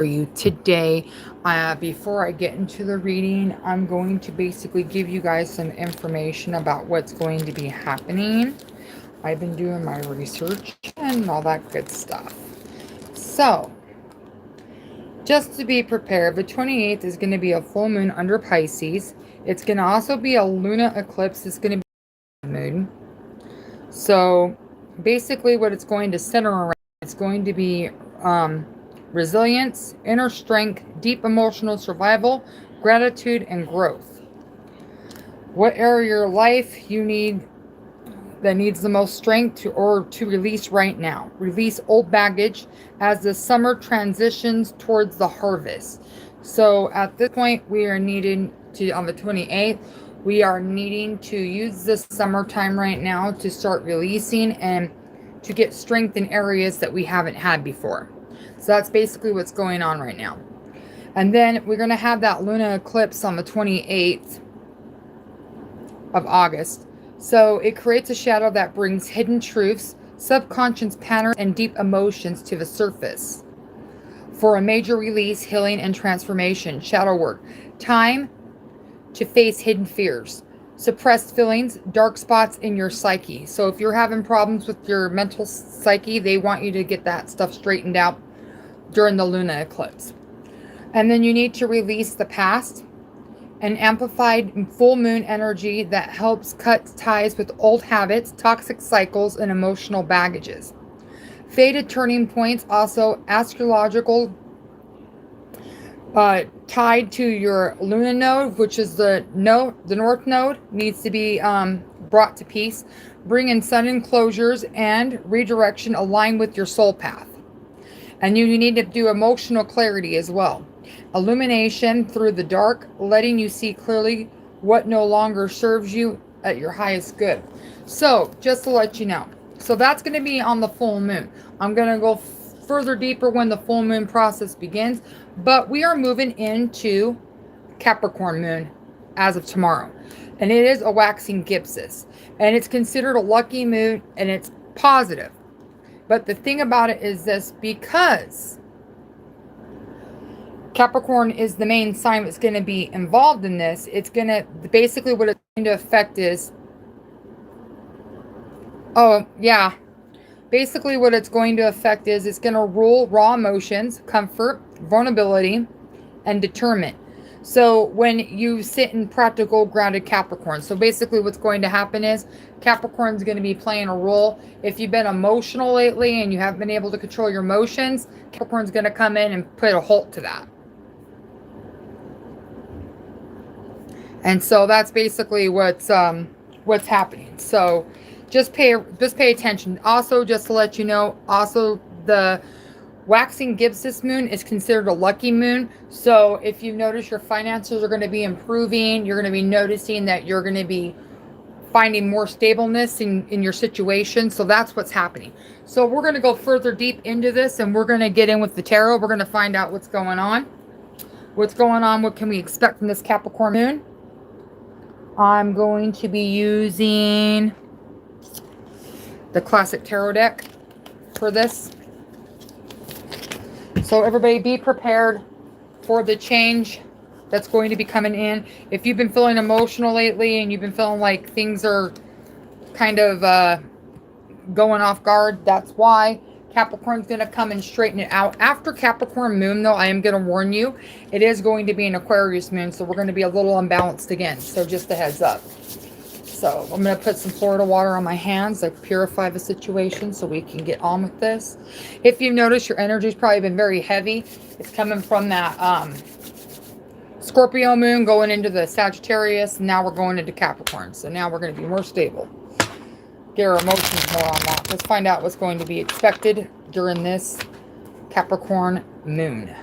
for you today. Before I get into the reading, I'm going to basically give you guys some information about what's going to be happening. I've been doing my research and all that good stuff. So, just to be prepared, the 28th is going to be a full moon under Pisces. It's going to also be a lunar eclipse. It's going to be a moon. So, basically what it's going to center around, it's going to be resilience, inner strength, deep emotional survival, gratitude, and growth. What area of your life you need that needs the most strength to release right now? Release old baggage as the summer transitions towards the harvest. So at this point, we are needing to, on the 28th, we are needing to use this summertime right now to start releasing and to get strength in areas that we haven't had before. So that's basically what's going on right now. And then we're going to have that lunar eclipse on the 28th of August. So it creates a shadow that brings hidden truths, subconscious patterns, and deep emotions to the surface. For a major release, healing, and transformation, shadow work. Time to face hidden fears, suppressed feelings, dark spots in your psyche. So if you're having problems with your mental psyche, they want you to get that stuff straightened out during the lunar eclipse. And then you need to release the past, an amplified full moon energy that helps cut ties with old habits, toxic cycles, and emotional baggages. Fated turning points, also astrological, tied to your lunar node, which is the north node, needs to be brought to peace. Bring in sudden closures and redirection aligned with your soul path. And you need to do emotional clarity as well. Illumination through the dark, letting you see clearly what no longer serves you at your highest good. So, just to let you know. So that's going to be on the full moon. I'm going to go further deeper when the full moon process begins. But we are moving into Capricorn moon as of tomorrow. And it is a waxing gibbous. And it's considered a lucky moon, and it's positive. But the thing about it is this, because Capricorn is the main sign that's going to be involved in this, it's going to, basically what it's going to affect is, basically what it's going to affect is it's going to rule raw emotions, comfort, vulnerability, and determinant. So when you sit in practical, grounded Capricorn, so basically what's going to happen is Capricorn's going to be playing a role. If you've been emotional lately and you haven't been able to control your emotions, Capricorn's going to come in and put a halt to that. And so that's basically what's happening. So just pay attention. Also, just to let you know, also the waxing gibbous moon is considered a lucky moon. So if you notice your finances are going to be improving, you're going to be noticing that you're going to be finding more stableness in your situation. So that's what's happening. So we're going to go further deep into this, and we're going to get in with the tarot. We're going to find out what's going on. What's going on? What can we expect from this Capricorn moon? I'm going to be using the classic tarot deck for this. So everybody be prepared for the change that's going to be coming in. If you've been feeling emotional lately and you've been feeling like things are kind of going off guard, that's why. Capricorn's going to come and straighten it out. After Capricorn moon, though, I am going to warn you, it is going to be an Aquarius moon, so we're going to be a little unbalanced again. So just a heads up. So I'm going to put some Florida water on my hands to purify the situation so we can get on with this. If you notice, your energy's probably been very heavy. It's coming from that Scorpio moon going into the Sagittarius. And now we're going into Capricorn. So now we're going to be more stable. Get our emotions more on that. Let's find out what's going to be expected during this Capricorn moon.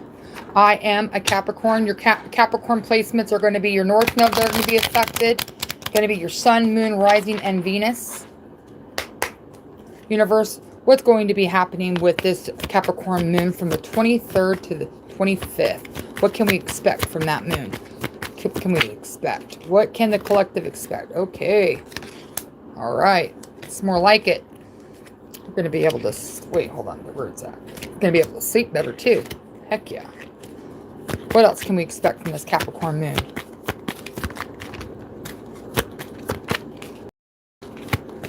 I am a Capricorn. Your Capricorn placements are going to be your North Node that are going to be affected. Going to be your Sun, Moon, Rising, and Venus. Universe, what's going to be happening with this Capricorn moon from the 23rd to the 25th? What can we expect from that moon? What can we expect? What can the collective expect? Okay. All right. It's more like it. We're going to be able to... Wait, hold on. Where it's at? We're going to be able to sleep better, too. Heck yeah. What else can we expect from this Capricorn moon?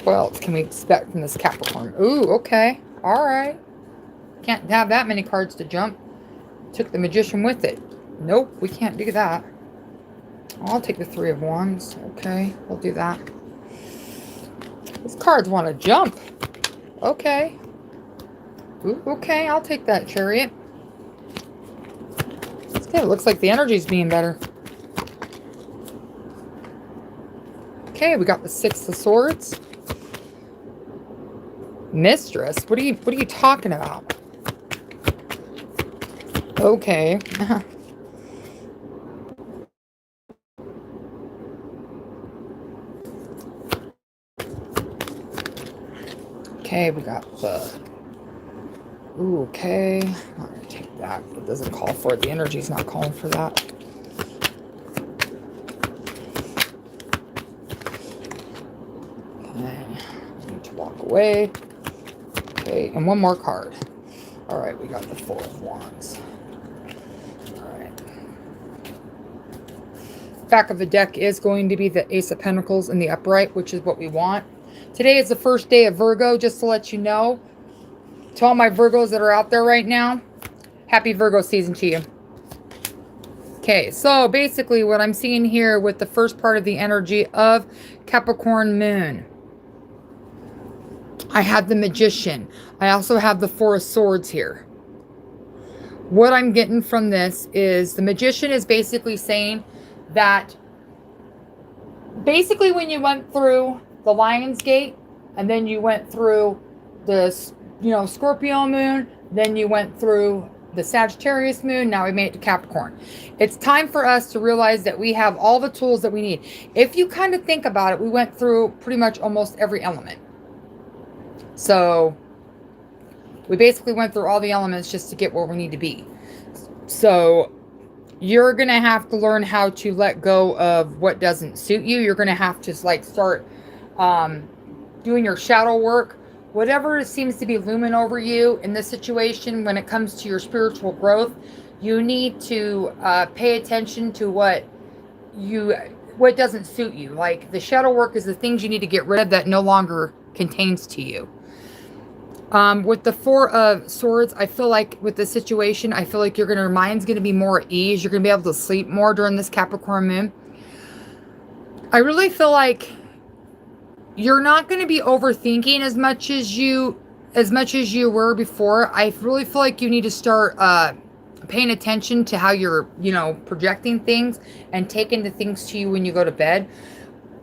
What else can we expect from this Capricorn? Ooh, okay. All right. Can't have that many cards to jump. Took the Magician with it. Nope, we can't do that. I'll take the Three of Wands. Okay, we'll do that. These cards want to jump. Okay. Ooh, okay, I'll take that Chariot. Okay, it looks like the energy's being better. Okay, we got the Six of Swords. Mistress? What are you talking about? Okay. Okay, we got the... Ooh, okay. I'm going to take that. It doesn't call for it. The energy's not calling for that. Okay. I need to walk away. Okay, and one more card. All right, we got the Four of Wands. All right. Back of the deck is going to be the Ace of Pentacles in the upright, which is what we want. Today is the first day of Virgo, just to let you know. To all my Virgos that are out there right now, happy Virgo season to you. Okay, so basically what I'm seeing here with the first part of the energy of Capricorn moon, I have the Magician. I also have the Four of Swords here. What I'm getting from this is the Magician is basically saying that basically when you went through the Lion's Gate and then you went through the, Scorpio moon, then you went through the Sagittarius moon, now we made it to Capricorn. It's time for us to realize that we have all the tools that we need. If you kind of think about it, we went through pretty much almost every element. So we basically went through all the elements just to get where we need to be. So you're going to have to learn how to let go of what doesn't suit you. You're going to have to start doing your shadow work. Whatever seems to be looming over you in this situation when it comes to your spiritual growth, you need to pay attention to what doesn't suit you. Like the shadow work is the things you need to get rid of that no longer contains to you. With the Four of Swords, I feel like with this situation, I feel like your mind's going to be more at ease. You're going to be able to sleep more during this Capricorn moon. I really feel like you're not going to be overthinking as much as you were before. I really feel like you need to start paying attention to how you're, projecting things and taking the things to you when you go to bed.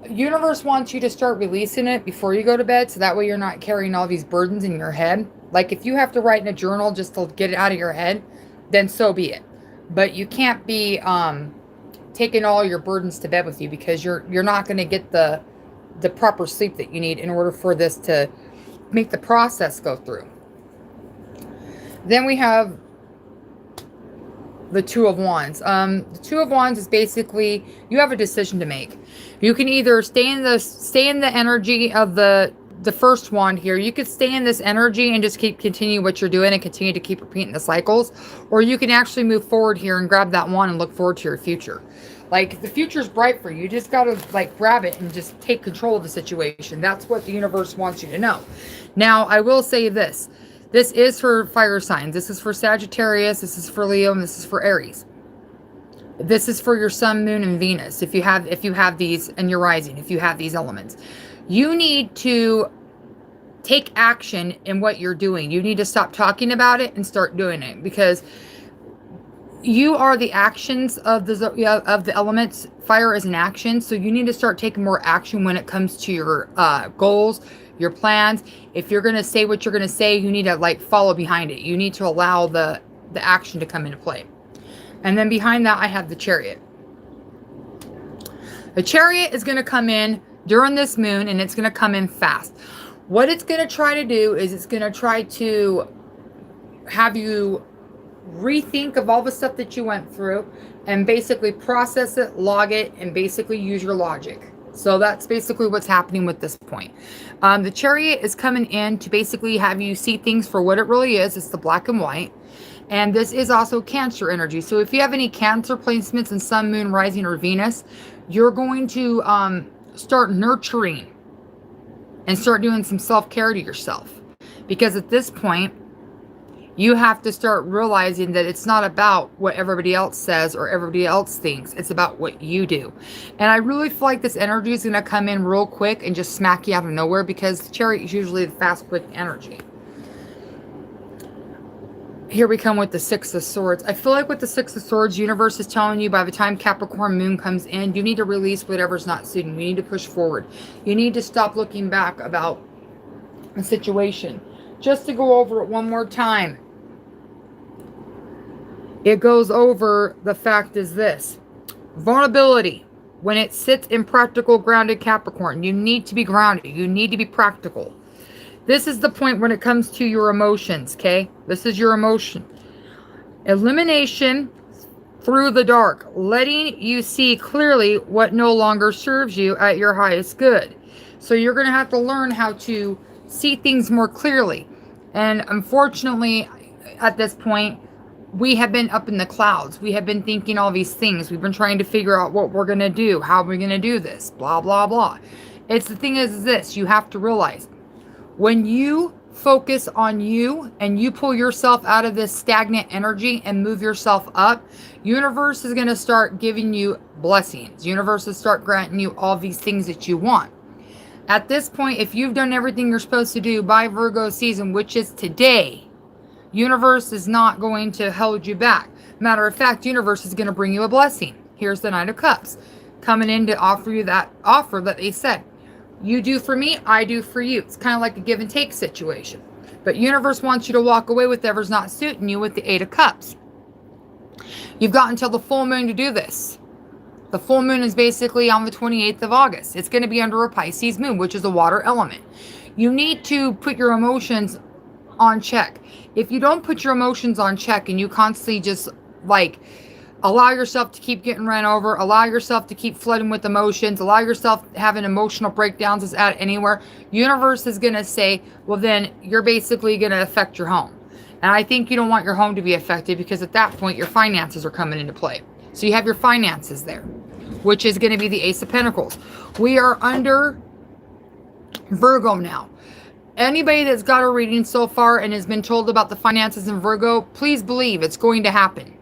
Universe wants you to start releasing it before you go to bed, so that way you're not carrying all these burdens in your head. Like if you have to write in a journal just to get it out of your head, then so be it. But you can't be taking all your burdens to bed with you, because you're not going to get the proper sleep that you need in order for this to make the process go through. Then we have the Two of Wands. The Two of Wands is basically you have a decision to make. You can either stay in the energy of the first wand here. You could stay in this energy and just continue what you're doing and continue to keep repeating the cycles, or you can actually move forward here and grab that wand and look forward to your future. Like the future's bright for you. You just gotta grab it and just take control of the situation. That's what the universe wants you to know. Now, I will say this. This is for fire signs. This is for Sagittarius. This is for Leo, and this is for Aries. This is for your Sun, Moon, and Venus. If you have these, and your rising, if you have these elements, you need to take action in what you're doing. You need to stop talking about it and start doing it, because you are the actions of the elements. Fire is an action, so you need to start taking more action when it comes to your goals, your plans. If you're going to say what you're going to say, you need to follow behind it. You need to allow the action to come into play. And then behind that, I have the Chariot. The Chariot is going to come in during this moon, and it's going to come in fast. What it's going to try to do is it's going to try to have you rethink of all the stuff that you went through and basically process it, log it, and basically use your logic. So that's basically what's happening with this point. The Chariot is coming in to basically have you see things for what it really is. It's the black and white. And this is also Cancer energy. So if you have any Cancer placements in Sun, Moon, Rising, or Venus, you're going to start nurturing and start doing some self-care to yourself. Because at this point, you have to start realizing that it's not about what everybody else says or everybody else thinks. It's about what you do. And I really feel like this energy is going to come in real quick and just smack you out of nowhere, because the Chariot is usually the fast, quick energy. Here we come with the Six of Swords. I feel like with the Six of Swords, universe is telling you by the time Capricorn moon comes in, you need to release whatever's not suiting. You need to push forward. You need to stop looking back about a situation. Just to go over it one more time. It goes over the fact is this. Vulnerability. When it sits in practical, grounded Capricorn, you need to be grounded. You need to be practical. This is the point when it comes to your emotions, okay? This is your emotion. Elimination through the dark. Letting you see clearly what no longer serves you at your highest good. So you're going to have to learn how to see things more clearly. And unfortunately, at this point, we have been up in the clouds. We have been thinking all these things. We've been trying to figure out what we're going to do. How we're going to do this. Blah, blah, blah. It's the thing is this. You have to realize when you focus on you and you pull yourself out of this stagnant energy and move yourself up, universe is going to start giving you blessings. Universe will start granting you all these things that you want. At this point, if you've done everything you're supposed to do by Virgo season, which is today, universe is not going to hold you back. Matter of fact, universe is going to bring you a blessing. Here's the Knight of Cups coming in to offer you that offer that they said. You do for me, I do for you. It's kind of like a give and take situation. But universe wants you to walk away with whatever's not suiting you with the Eight of Cups. You've got until the full moon to do this. The full moon is basically on the 28th of August. It's going to be under a Pisces moon, which is a water element. You need to put your emotions on check. If you don't put your emotions on check and you constantly just like allow yourself to keep getting ran over, allow yourself to keep flooding with emotions, allow yourself having emotional breakdowns at anywhere, universe is going to say, well, then you're basically going to affect your home. And I think you don't want your home to be affected, because at that point your finances are coming into play. So you have your finances there, which is going to be the Ace of Pentacles. We are under Virgo now. Anybody that's got a reading so far and has been told about the finances in Virgo, please believe it's going to happen.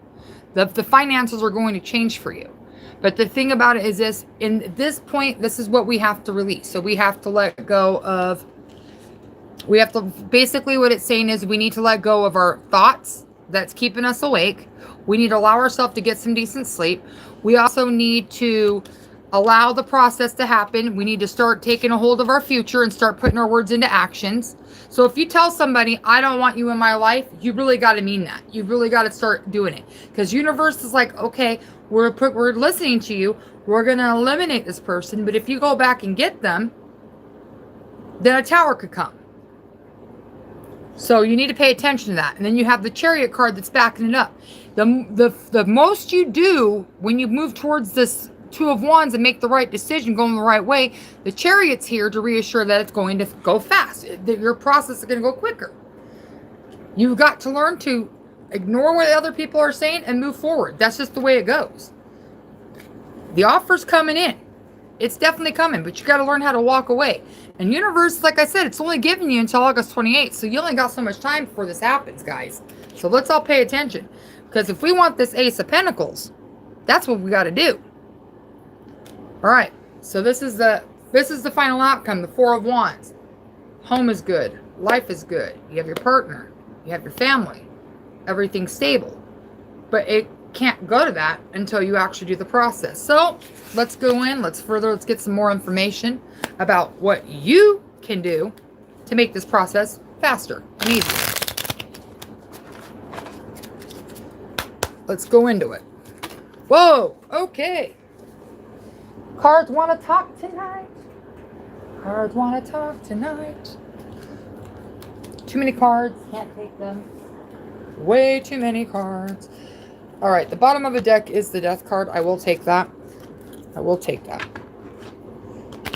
The finances are going to change for you. But the thing about it is this, in this point, this is what we have to release. So we have to let go of, basically what it's saying is we need to let go of our thoughts that's keeping us awake. We need to allow ourselves to get some decent sleep. We also need to allow the process to happen. We need to start taking a hold of our future and start putting our words into actions. So if you tell somebody, I don't want you in my life, you really got to mean that. You really got to start doing it. Because universe is like, okay, we're listening to you. We're going to eliminate this person. But if you go back and get them, then a tower could come. So you need to pay attention to that. And then you have the Chariot card that's backing it up. The most you do when you move towards this Two of Wands and make the right decision, going the right way, the Chariot's here to reassure that it's going to go fast. That your process is going to go quicker. You've got to learn to ignore what other people are saying and move forward. That's just the way it goes. The offer's coming in. It's definitely coming, but you got to learn how to walk away. And universe, like I said, it's only giving you until August 28th, so you only got so much time before this happens, guys. So let's all pay attention, because if we want this Ace of Pentacles, that's what we got to do. All right, so this is the final outcome, the Four of Wands. Home is good. Life is good. You have your partner. You have your family. Everything's stable. But it can't go to that until you actually do the process. So let's go in. Let's get some more information about what you can do to make this process faster and easier. Let's go into it. Whoa, okay. Cards want to talk tonight. Cards want to talk tonight. Too many cards. Can't take them. Way too many cards. All right, the bottom of the deck is the Death card. I will take that. I will take that.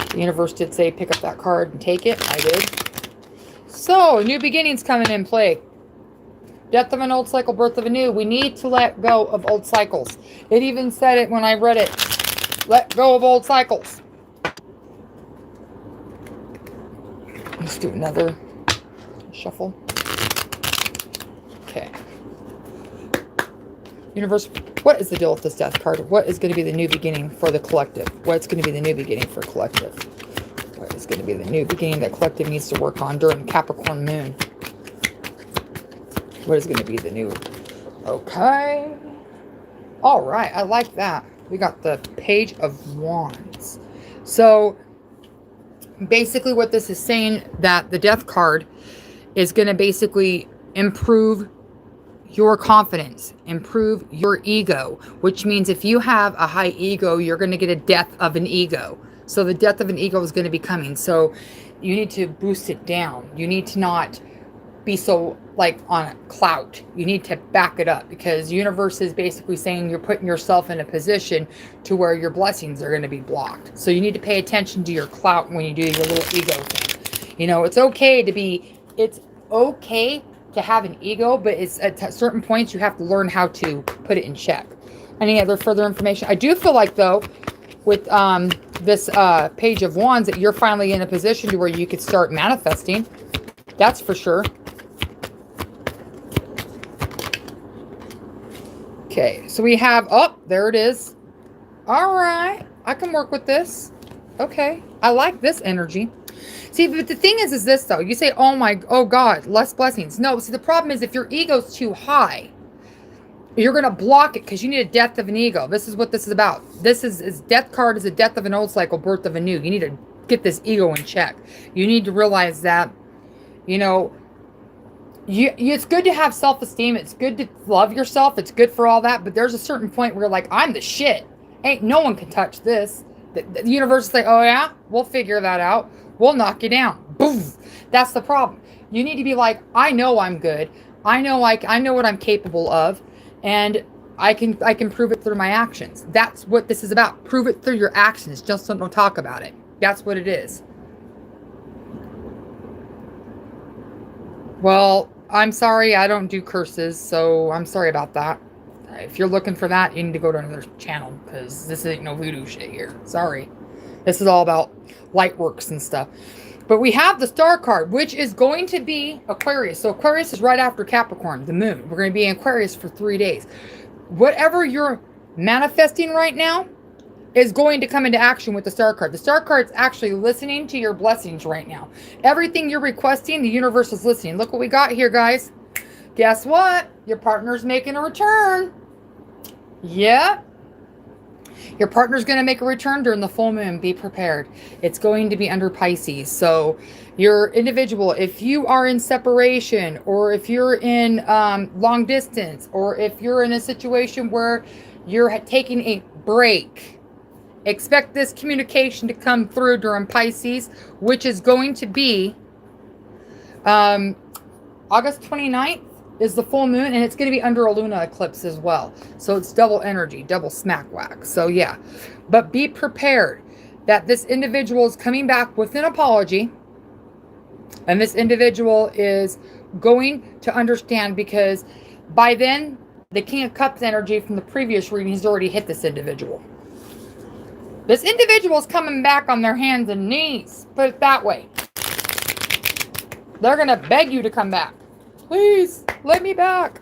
The universe did say pick up that card and take it. I did. So, new beginnings coming in play. Death of an old cycle, birth of a new. We need to let go of old cycles. It even said it when I read it. Let go of old cycles. Let's do another shuffle. Okay. Universe, what is the deal with this death card? What is going to be the new beginning for the collective? What's going to be the new beginning for collective? What is going to be the new beginning that collective needs to work on during Capricorn moon? What is going to be the new? Okay. All right. I like that. We got the Page of Wands. So basically what this is saying, that the death card is going to basically improve your confidence, improve your ego, which means if you have a high ego, you're going to get a death of an ego. So the death of an ego is going to be coming. So you need to boost it down. You need to not be so like on clout. You need to back it up, because the universe is basically saying you're putting yourself in a position to where your blessings are going to be blocked. So you need to pay attention to your clout when you do your little ego thing. You know, it's okay to have an ego, but it's at certain points you have to learn how to put it in check. Any other further information? I do feel like, though, with this Page of Wands, that you're finally in a position to where you could start manifesting. That's for sure. Okay, so we have, oh, there it is. All right, I can work with this. Okay, I like this energy. See, but the thing is this, though. You say, oh God, less blessings. No, see, the problem is if your ego's too high, you're going to block it because you need a death of an ego. This is what this is about. This is death card is a death of an old cycle, birth of a new. You need to get this ego in check. You need to realize that, you know, it's good to have self-esteem. It's good to love yourself. It's good for all that. But there's a certain point where you're like, I'm the shit. Ain't no one can touch this. The universe is like, oh yeah, we'll figure that out. We'll knock you down. Boom. That's the problem. You need to be like, I know I'm good. I know what I'm capable of, and I can prove it through my actions. That's what this is about. Prove it through your actions. Just don't talk about it. That's what it is. Well, I'm sorry, I don't do curses, so I'm sorry about that. If you're looking for that, you need to go to another channel, because this ain't no voodoo shit here. Sorry. This is all about light works and stuff. But we have the Star card, which is going to be Aquarius. So Aquarius is right after Capricorn, the moon. We're going to be in Aquarius for 3 days. Whatever you're manifesting right now is going to come into action with the Star card. The Star card's actually listening to your blessings right now. Everything you're requesting, the universe is listening. Look what we got here, guys. Guess what? Your partner's making a return. Yeah. Your partner's going to make a return during the full moon. Be prepared. It's going to be under Pisces. So your individual, if you are in separation, or if you're in long distance, or if you're in a situation where you're taking a break, expect this communication to come through during Pisces, which is going to be August 29th is the full moon, and it's going to be under a lunar eclipse as well. So it's double energy, double smack whack. So yeah, but be prepared that this individual is coming back with an apology, and this individual is going to understand, because by then the King of Cups energy from the previous reading has already hit this individual. This individual is coming back on their hands and knees. Put it that way. They're going to beg you to come back. Please, let me back.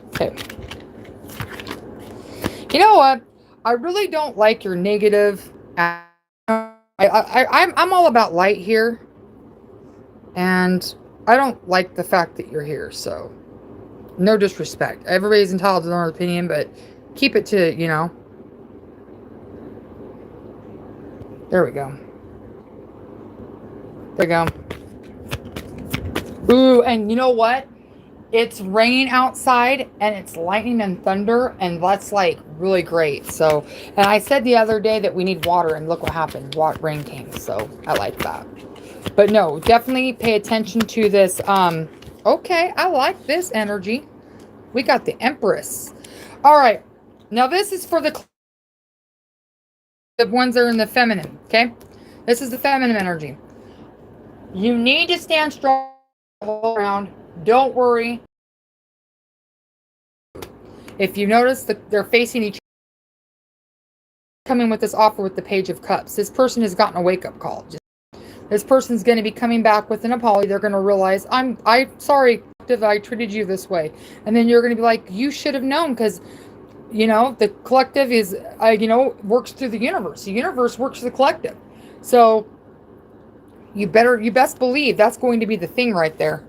Okay. You know what? I really don't like your negative. I'm all about light here. And I don't like the fact that you're here. So, no disrespect. Everybody's entitled to their own opinion, but keep it to, you know. There we go. There we go. Ooh, and you know what? It's raining outside, and it's lightning and thunder, and that's like really great. So, and I said the other day that we need water, and look what happened. Rain came, so I like that. But no, definitely pay attention to this. Okay, I like this energy. We got the Empress. All right, now this is for the ones that are in the feminine, okay? This is the feminine energy. You need to stand strong all around. Don't worry. If you notice that they're facing each other, coming with this offer with the Page of Cups, this person has gotten a wake-up call. This person's going to be coming back with an apology. They're going to realize, I'm sorry if I treated you this way. And then you're going to be like, you should have known, because, you know, the collective is, you know, works through the universe. The universe works through the collective. So you best believe that's going to be the thing right there.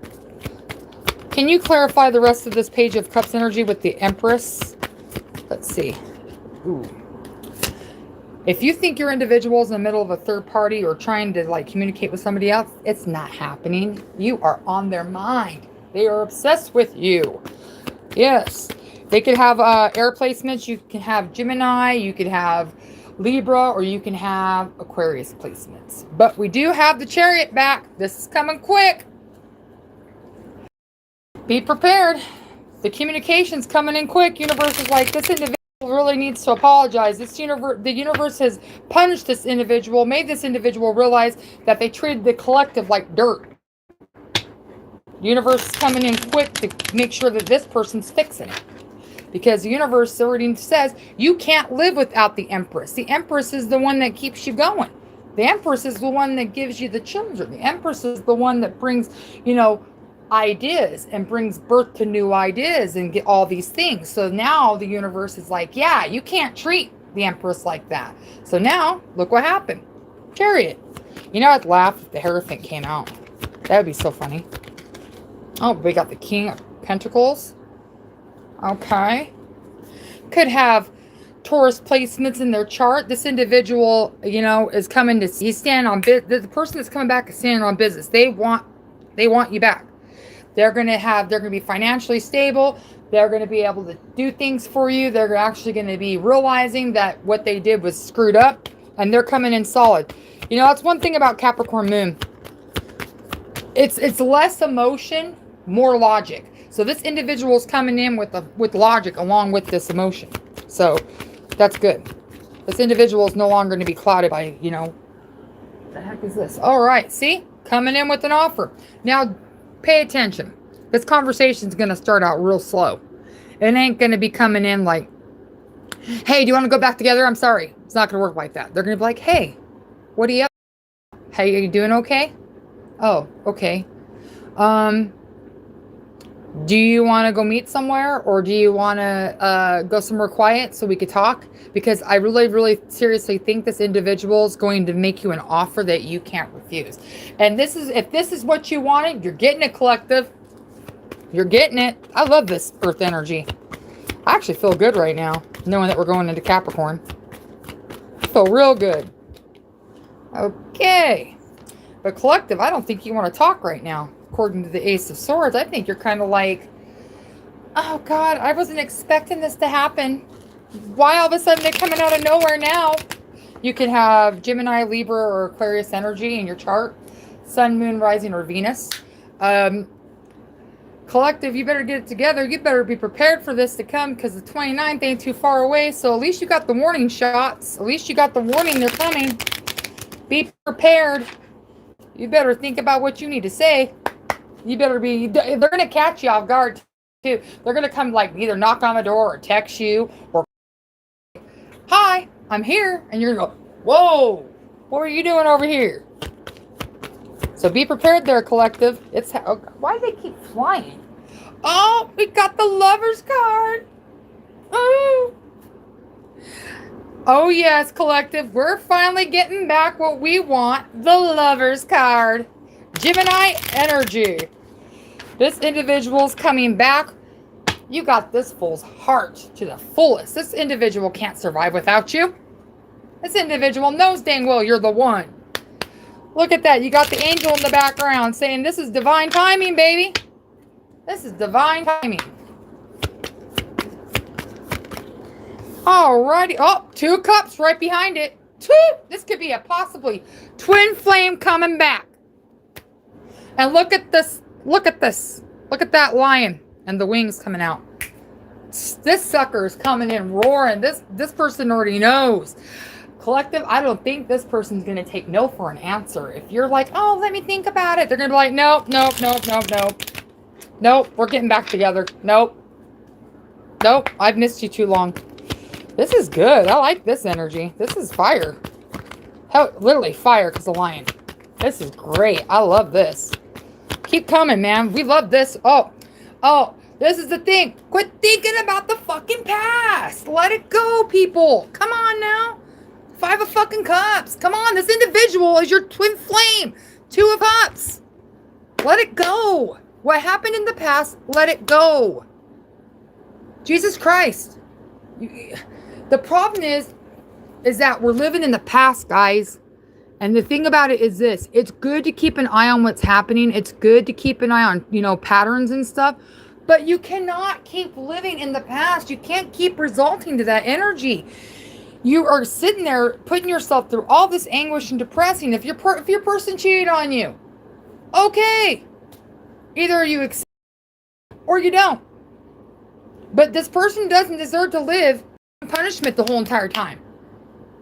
Can you clarify the rest of this Page of Cups energy with the Empress? Let's see. Ooh. If you think your individual is in the middle of a third party or trying to like communicate with somebody else, it's not happening. You are on their mind. They are obsessed with you. Yes. They could have air placements. You can have Gemini. You could have Libra, or you can have Aquarius placements. But we do have the Chariot back. This is coming quick. Be prepared. The communication's coming in quick. Universe is like, this individual really needs to apologize. The universe has punished this individual, made this individual realize that they treated the collective like dirt. The universe is coming in quick to make sure that this person's fixing it. Because the universe already says you can't live without the Empress. The Empress is the one that keeps you going. The Empress is the one that gives you the children. The Empress is the one that brings, you know, ideas and brings birth to new ideas and get all these things. So now the universe is like, yeah, you can't treat the Empress like that. So now look what happened. Chariot. You know, I'd laugh if the Hierophant came out. That would be so funny. Oh, we got the King of Pentacles. Okay. Could have Taurus placements in their chart. This individual, you know, is coming to see, stand on business. The person that's coming back is standing on business. They want you back. They're going to be financially stable. They're going to be able to do things for you. They're actually going to be realizing that what they did was screwed up, and they're coming in solid. You know, that's one thing about Capricorn Moon. It's less emotion, more logic. So this individual is coming in with logic along with this emotion. So that's good. This individual is no longer going to be clouded by, you know, what the heck is this? All right, see? Coming in with an offer. Now, pay attention. This conversation is going to start out real slow. It ain't going to be coming in like, hey, do you want to go back together? I'm sorry. It's not going to work like that. They're going to be like, hey, what are you up? Hey, are you doing okay? Oh, okay. Do you want to go meet somewhere, or do you want to go somewhere quiet so we could talk? Because I really, really seriously think this individual is going to make you an offer that you can't refuse. And if this is what you wanted, you're getting it, collective. You're getting it. I love this earth energy. I actually feel good right now, knowing that we're going into Capricorn. I feel real good. Okay. But collective, I don't think you want to talk right now. According to the Ace of Swords, I think you're kind of like, oh God, I wasn't expecting this to happen. Why all of a sudden they're coming out of nowhere now? You could have Gemini, Libra, or Aquarius energy in your chart. Sun, Moon, Rising, or Venus. Collective, you better get it together. You better be prepared for this to come, because the 29th ain't too far away. So at least you got the warning shots. At least you got the warning they're coming. Be prepared. You better think about what you need to say. You better be, they're going to catch you off guard too. They're going to come like either knock on the door or text you or, hi, I'm here. And you're going to go, whoa, what are you doing over here? So be prepared there, collective. It's, why do they keep flying? Oh, we got the Lover's card. Oh. Oh yes, collective. We're finally getting back what we want. The Lover's card. Gemini energy. This individual's coming back. You got this fool's heart to the fullest. This individual can't survive without you. This individual knows dang well you're the one. Look at that. You got the angel in the background saying this is divine timing, baby. This is divine timing. Alrighty. Oh, 2 cups right behind it. This could be a possibly twin flame coming back. And look at this. Look at this. Look at that lion and the wings coming out. This sucker is coming in roaring. This person already knows. Collective, I don't think this person's going to take no for an answer. If you're like, oh, let me think about it. They're going to be like, nope, nope, nope, nope, nope. Nope, we're getting back together. Nope. Nope, I've missed you too long. This is good. I like this energy. This is fire. Hell, literally fire because the lion. This is great. I love this. Keep coming, man. We love this. Oh, this is the thing. Quit thinking about the fucking past. Let it go, people. Come on now. 5 of fucking cups. Come on. This individual is your twin flame. 2 of cups. Let it go. What happened in the past, let it go. Jesus Christ. The problem is that we're living in the past, guys. And the thing about it is this. It's good to keep an eye on what's happening. It's good to keep an eye on, patterns and stuff. But you cannot keep living in the past. You can't keep resulting to that energy. You are sitting there putting yourself through all this anguish and depressing. If your person cheated on you, okay. Either you accept or you don't. But this person doesn't deserve to live in punishment the whole entire time.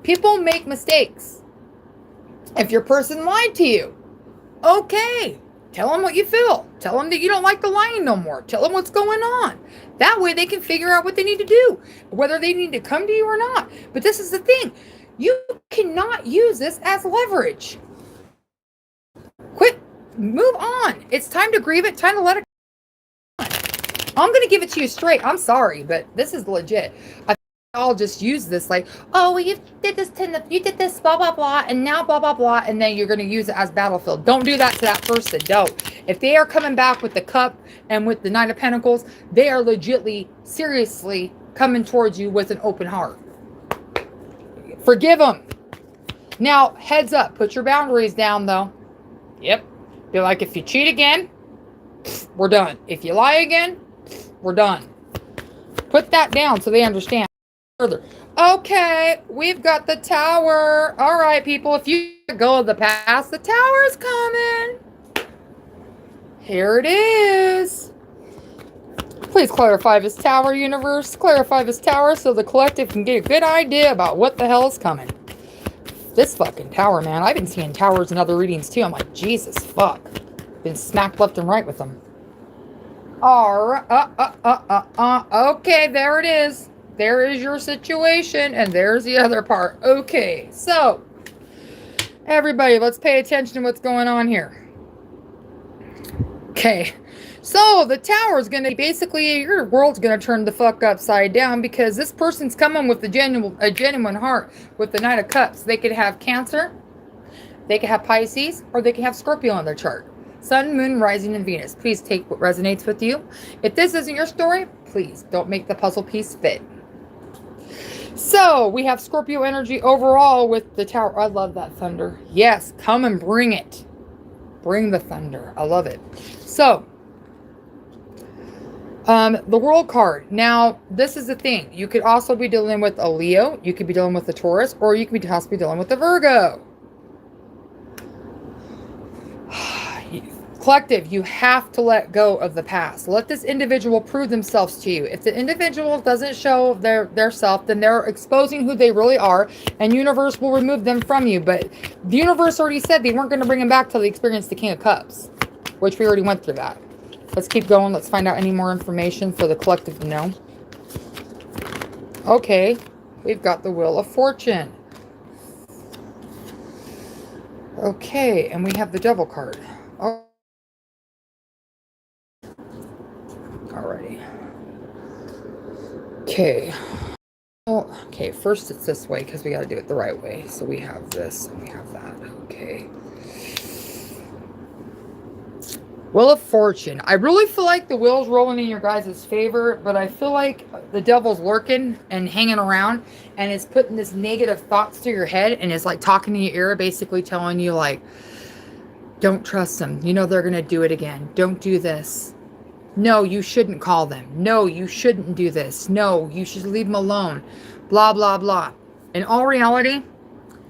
People make mistakes. If your person lied to you, okay. Tell them what you feel. Tell them that you don't like the lying no more. Tell them what's going on. That way they can figure out what they need to do, whether they need to come to you or not. But this is the thing. You cannot use this as leverage. Quit. Move on. It's time to grieve it. Time to let it go. I'm going to give it to you straight. I'm sorry, but this is legit. I'll just use this like, oh, well, you did this, blah, blah, blah, and now blah, blah, blah, and then you're going to use it as battlefield. Don't do that to that person. Don't. If they are coming back with the cup and with the 9 of Pentacles, they are legitly, seriously coming towards you with an open heart. Forgive them. Now, heads up. Put your boundaries down, though. Yep. Be like, if you cheat again, we're done. If you lie again, we're done. Put that down so they understand. Further. Okay, we've got the tower. All right, people, if you go to the past, the tower is coming. Here it is. Please clarify this tower, universe. Clarify this tower so the collective can get a good idea about what the hell is coming. This fucking tower, man. I've been seeing towers in other readings too. I'm like, Jesus, fuck. Been smacked left and right with them. All right. Okay, there it is. There is your situation, and there's the other part. Okay, so, everybody, let's pay attention to what's going on here. Okay, so the tower is going to, basically, your world's going to turn the fuck upside down because this person's coming with a genuine heart with the Knight of Cups. They could have Cancer, they could have Pisces, or they could have Scorpio on their chart. Sun, Moon, Rising, and Venus. Please take what resonates with you. If this isn't your story, please don't make the puzzle piece fit. So, we have Scorpio energy overall with the tower. I love that thunder. Yes, come and bring it. Bring the thunder. I love it. So, the World card. Now, this is the thing. You could also be dealing with a Leo. You could be dealing with a Taurus. Or you could be possibly dealing with a Virgo. Collective, you have to let go of the past. Let this individual prove themselves to you. If the individual doesn't show their self, then they're exposing who they really are, and universe will remove them from you. But the universe already said they weren't going to bring them back till they experienced the King of Cups, which we already went through that. Let's keep going. Let's find out any more information for the collective to know. Okay, we've got the Wheel of Fortune. Okay, and we have the Devil card. Oh. Alrighty. Okay. Well, okay, first it's this way because we got to do it the right way. So we have this and we have that. Okay. Wheel of Fortune. I really feel like the wheel's rolling in your guys' favor, but I feel like the devil's lurking and hanging around and is putting this negative thoughts to your head and is like talking to your ear, basically telling you like, don't trust them. You know they're going to do it again. Don't do this. No, you shouldn't call them. No, you shouldn't do this. No, you should leave them alone. Blah, blah, blah. In all reality,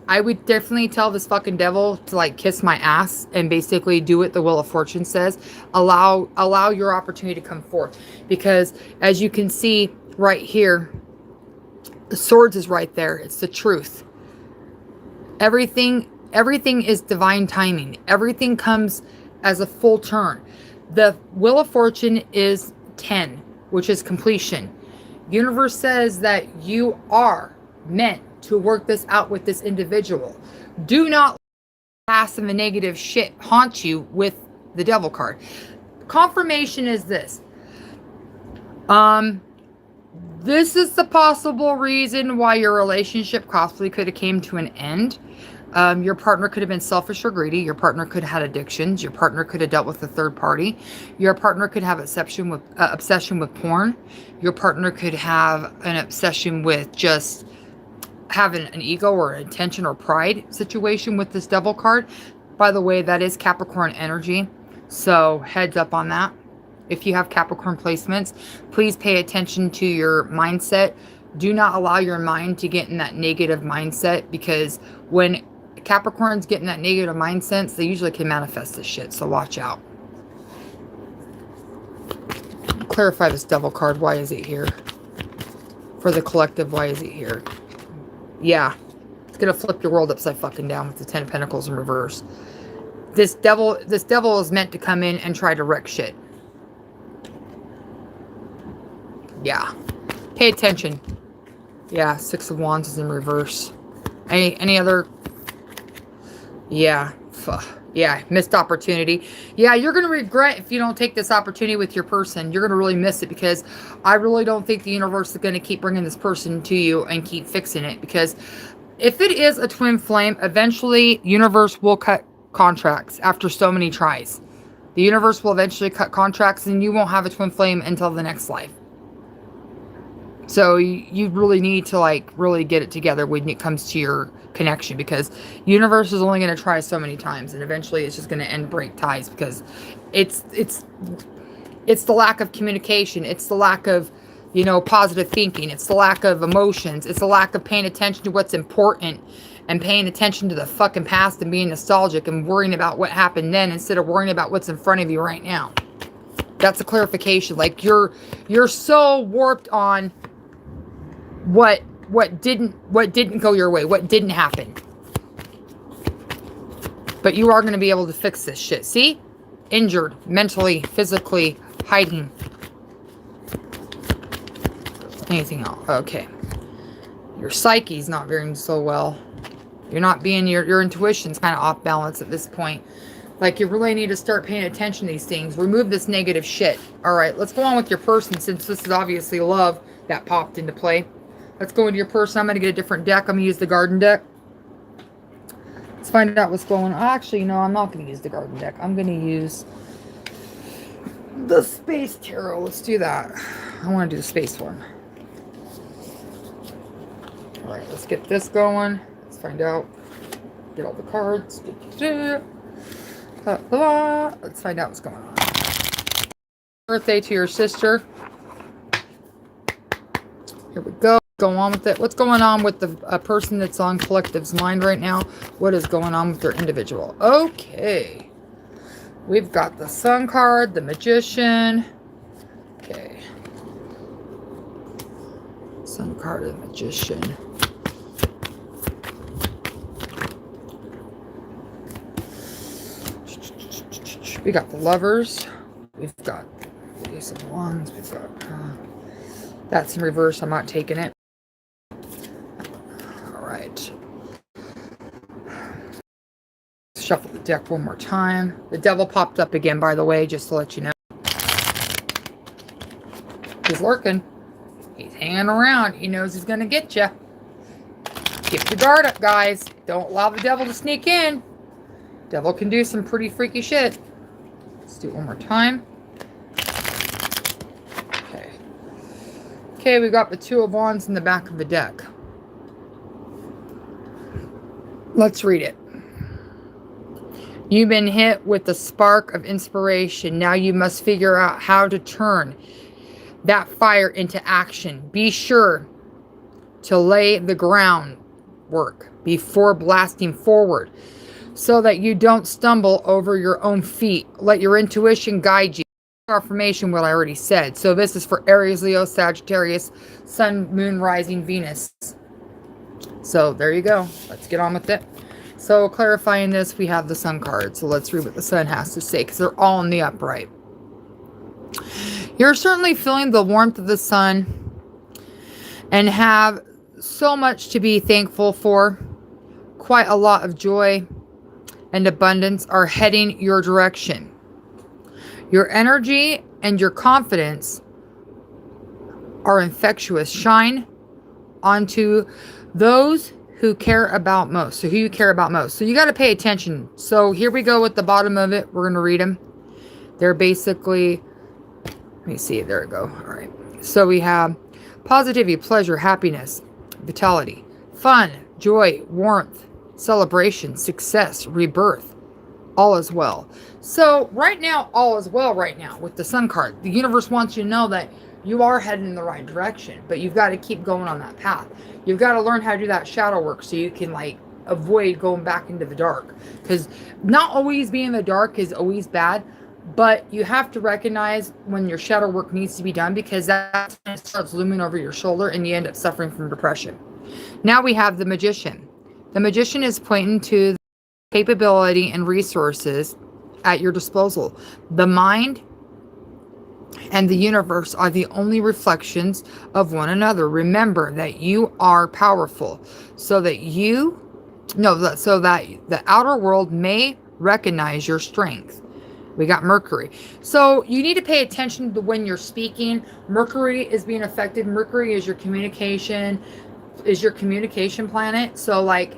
I would definitely tell this fucking devil to like kiss my ass and basically do what the Wheel of Fortune says. Allow your opportunity to come forth. Because as you can see right here, the swords is right there. It's the truth. Everything is divine timing. Everything comes as a full turn. The Wheel of Fortune is 10, which is completion. Universe says that you are meant to work this out with this individual. Do not passive and negative shit haunt you with the devil card. Confirmation is this. This is the possible reason why your relationship possibly could have came to an end. Your partner could have been selfish or greedy. Your partner could have had addictions. Your partner could have dealt with a third party. Your partner could have obsession with porn. Your partner could have an obsession with just having an ego or an intention or pride situation with this devil card. By the way, that is Capricorn energy. So heads up on that. If you have Capricorn placements, please pay attention to your mindset. Do not allow your mind to get in that negative mindset, because when Capricorns get in that negative mindset, they usually can manifest this shit. So watch out. Clarify this devil card. Why is it here? For the collective, why is it here? Yeah. It's going to flip your world upside fucking down with the 10 of Pentacles in reverse. This devil is meant to come in and try to wreck shit. Yeah. Pay attention. Yeah, 6 of Wands is in reverse. Any other? Yeah. Yeah, missed opportunity. Yeah, you're going to regret if you don't take this opportunity with your person. You're going to really miss it, because I really don't think the universe is going to keep bringing this person to you and keep fixing it. Because if it is a twin flame, eventually universe will cut contracts after so many tries. The universe will eventually cut contracts, and you won't have a twin flame until the next life. So you really need to like really get it together when it comes to your connection, because universe is only going to try so many times, and eventually it's just going to end, break ties, because it's the lack of communication. It's the lack of, you know, positive thinking. It's the lack of emotions. It's the lack of paying attention to what's important and paying attention to the fucking past and being nostalgic and worrying about what happened then instead of worrying about what's in front of you right now. That's a clarification. Like you're so warped on what didn't go your way, what didn't happen. But you are going to be able to fix this shit. See? Injured, mentally, physically, hiding. Anything else? Okay. Your psyche's not veering so well. You're not being, your intuition's kind of off balance at this point. Like, you really need to start paying attention to these things. Remove this negative shit. All right, let's go on with your person, since this is obviously love that popped into play. Let's go into your person. I'm going to get a different deck. I'm going to use the garden deck. Let's find out what's going on. Actually, no, I'm not going to use the garden deck. I'm going to use the space tarot. Let's do that. I want to do the space one. All right, let's get this going. Let's find out. Get all the cards. Let's find out what's going on. Birthday to your sister. Here we go. Go on with it. What's going on with the person that's on collective's mind right now? What is going on with their individual? Okay. We've got the Sun card, the Magician. Okay. Sun card of the Magician. We got the Lovers. We've got the Ace of Wands. We've got... that's in reverse. I'm not taking it. Alright. Shuffle the deck one more time. The Devil popped up again, by the way, just to let you know. He's lurking. He's hanging around. He knows he's going to get you. Keep your guard up, guys. Don't allow the Devil to sneak in. Devil can do some pretty freaky shit. Let's do it one more time. Okay, we got the Two of Wands in the back of the deck. Let's read it. You've been hit with the spark of inspiration. Now you must figure out how to turn that fire into action. Be sure to lay the groundwork before blasting forward so that you don't stumble over your own feet. Let your intuition guide you. Affirmation, what I already said. So this is for Aries, Leo, Sagittarius, Sun, Moon, Rising, Venus. So there you go. Let's get on with it. So clarifying this, we have the Sun card. So let's read what the Sun has to say, because they're all in the upright. You're certainly feeling the warmth of the sun and have so much to be thankful for. Quite a lot of joy and abundance are heading your direction. Your energy and your confidence are infectious. Shine onto those who care about most. So who you care about most. So you got to pay attention. So here we go with the bottom of it. We're going to read them. They're basically, let me see. There we go. All right. So we have positivity, pleasure, happiness, vitality, fun, joy, warmth, celebration, success, rebirth. All is well. So right now, all is well right now with the sun card. The universe wants you to know that you are heading in the right direction, but you've got to keep going on that path. You've got to learn how to do that shadow work so you can like avoid going back into the dark, because not always being in the dark is always bad, but you have to recognize when your shadow work needs to be done, because that's when it starts looming over your shoulder and you end up suffering from depression. Now we have the magician. The magician is pointing to the capability and resources at your disposal. The mind and the universe are the only reflections of one another. Remember that you are powerful, so that so that the outer world may recognize your strength. We got Mercury. So you need to pay attention to when you're speaking. Mercury is being affected. Mercury is your communication planet. So like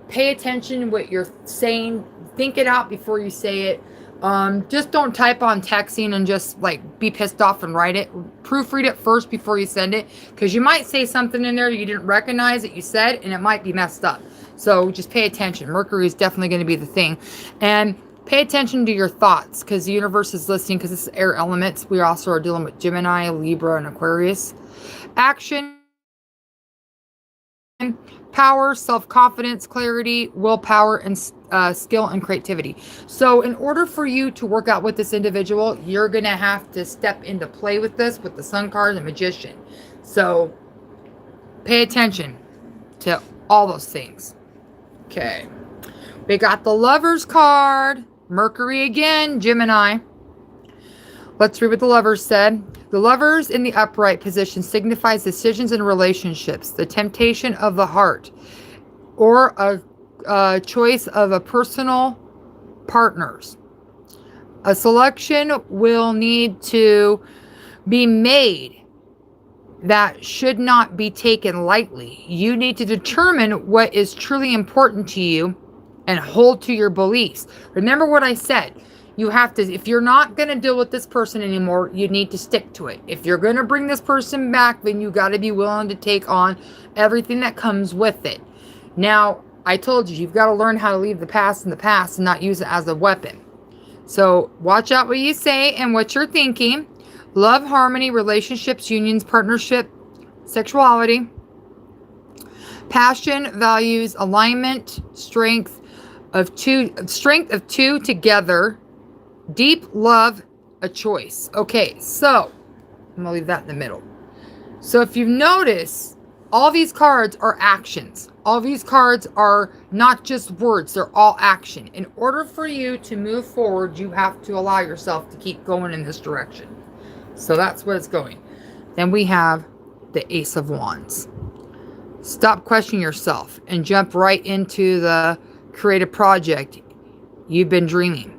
pay attention to what you're saying. Think it out before you say it. Just don't type on texting and just like be pissed off and write it. Proofread it first before you send it, because you might say something in there you didn't recognize that you said, and it might be messed up. So just pay attention. Mercury is definitely going to be the thing. And pay attention to your thoughts, because the universe is listening, because it's air elements. We also are dealing with Gemini, Libra, and Aquarius. Action, power, self-confidence, clarity, willpower, and skill and creativity. So in order for you to work out with this individual, you're going to have to step into play with this, with the sun card and magician. So pay attention to all those things. Okay. We got the Lovers card. Mercury again, Gemini. Let's read what the Lovers said. The Lovers in the upright position signifies decisions in relationships, the temptation of the heart, or a choice of a personal partners. A selection will need to be made that should not be taken lightly. You need to determine what is truly important to you and hold to your beliefs. Remember what I said. You have to, if you're not going to deal with this person anymore, you need to stick to it. If you're going to bring this person back, then you got to be willing to take on everything that comes with it. Now, I told you, you've got to learn how to leave the past in the past and not use it as a weapon. So watch out what you say and what you're thinking. Love, harmony, relationships, unions, partnership, sexuality, passion, values, alignment, strength of two together, deep love, a choice. Okay, so I'm gonna leave that in the middle. So if you've noticed, all these cards are actions. All these cards are not just words, they're all action. In order for you to move forward, you have to allow yourself to keep going in this direction. So that's where it's going. Then we have the Ace of Wands. Stop questioning yourself and jump right into the creative project you've been dreaming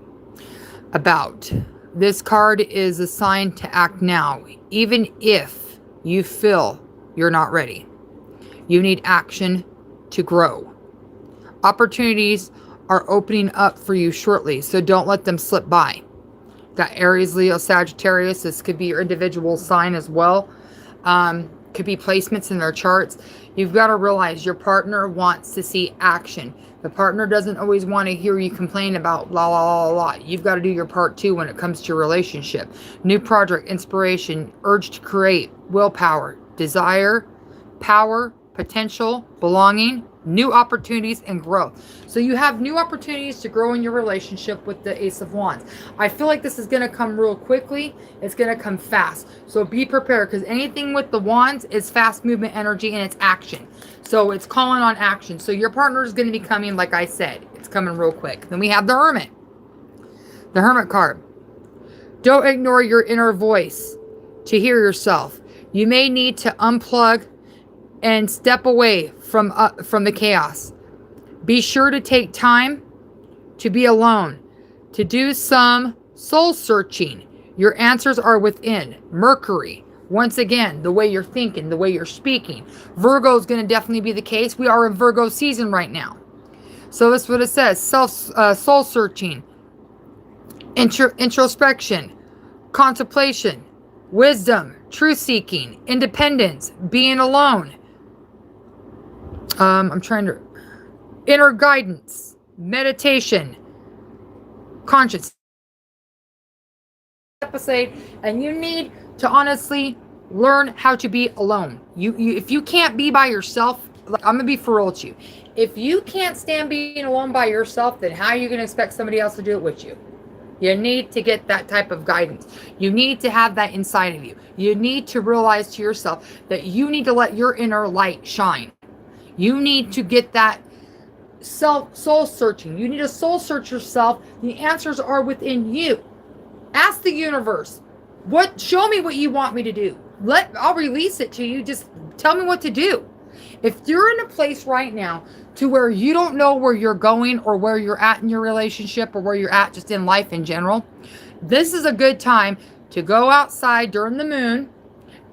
about. This card is a sign to act now, even if you feel you're not ready. You need action to grow. Opportunities are opening up for you shortly, so don't let them slip by. Got Aries, Leo, Sagittarius. This could be your individual sign as well. Could be placements in their charts. You've got to realize your partner wants to see action. The partner doesn't always want to hear you complain about blah, blah, blah, blah. You've got to do your part too when it comes to your relationship. New project, inspiration, urge to create, willpower, desire, power, potential, belonging, new opportunities, and growth. So you have new opportunities to grow in your relationship with the Ace of Wands. I feel like this is going to come real quickly. It's going to come fast. So be prepared, because anything with the Wands is fast movement energy and it's action. So it's calling on action. So your partner is going to be coming, like I said. It's coming real quick. Then we have the Hermit. The Hermit card. Don't ignore your inner voice to hear yourself. You may need to unplug and step away from the chaos. Be sure to take time to be alone, to do some soul searching. Your answers are within. Mercury, once again, the way you're thinking, the way you're speaking. Virgo is going to definitely be the case. We are in Virgo season right now. So that's what it says. Soul searching, introspection, contemplation, wisdom, truth seeking, independence, being alone. Inner guidance, meditation, conscious episode, and you need to honestly learn how to be alone. If you can't be by yourself, like, I'm gonna be for real with you. If you can't stand being alone by yourself, then how are you gonna expect somebody else to do it with you? You need to get that type of guidance. You need to have that inside of you. You need to realize to yourself that you need to let your inner light shine. You need to get that soul searching. You need to soul search yourself. The answers are within you. Ask the universe, show me what you want me to do. I'll release it to you. Just tell me what to do. If you're in a place right now to where you don't know where you're going or where you're at in your relationship or where you're at just in life in general, this is a good time to go outside during the moon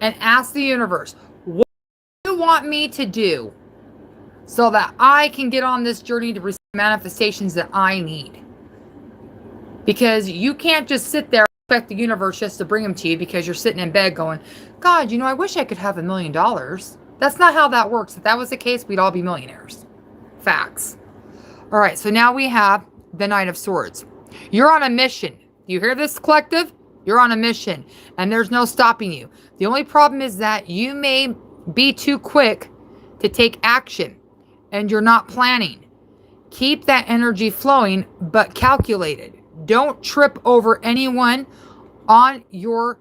and ask the universe, what do you want me to do so that I can get on this journey to receive manifestations that I need? Because you can't just sit there and expect the universe just to bring them to you because you're sitting in bed going, God, I wish I could have $1 million. That's not how that works. If that was the case, we'd all be millionaires. Facts. All right, so now we have the Knight of Swords. You're on a mission. You hear this, collective? You're on a mission, and there's no stopping you. The only problem is that you may be too quick to take action, and you're not planning. Keep that energy flowing, but calculated. Don't trip over anyone on your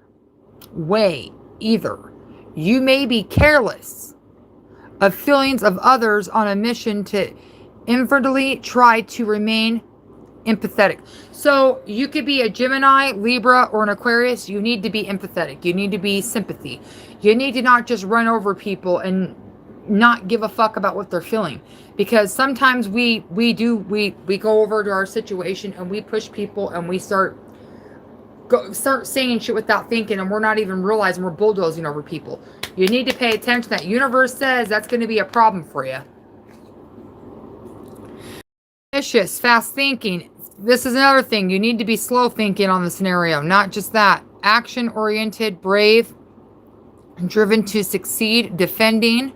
way either. You may be careless of feelings of others on a mission to inwardly try to remain empathetic. So you could be a Gemini, Libra, or an Aquarius. You need to be empathetic. You need to be sympathy. You need to not just run over people and not give a fuck about what they're feeling. Because sometimes we go over to our situation and we push people and we start saying shit without thinking, and we're not even realizing we're bulldozing over people. You need to pay attention. That universe says that's going to be a problem for you. Ambitious, fast thinking. This is another thing. You need to be slow thinking on the scenario. Not just that. Action oriented, brave, driven to succeed, defending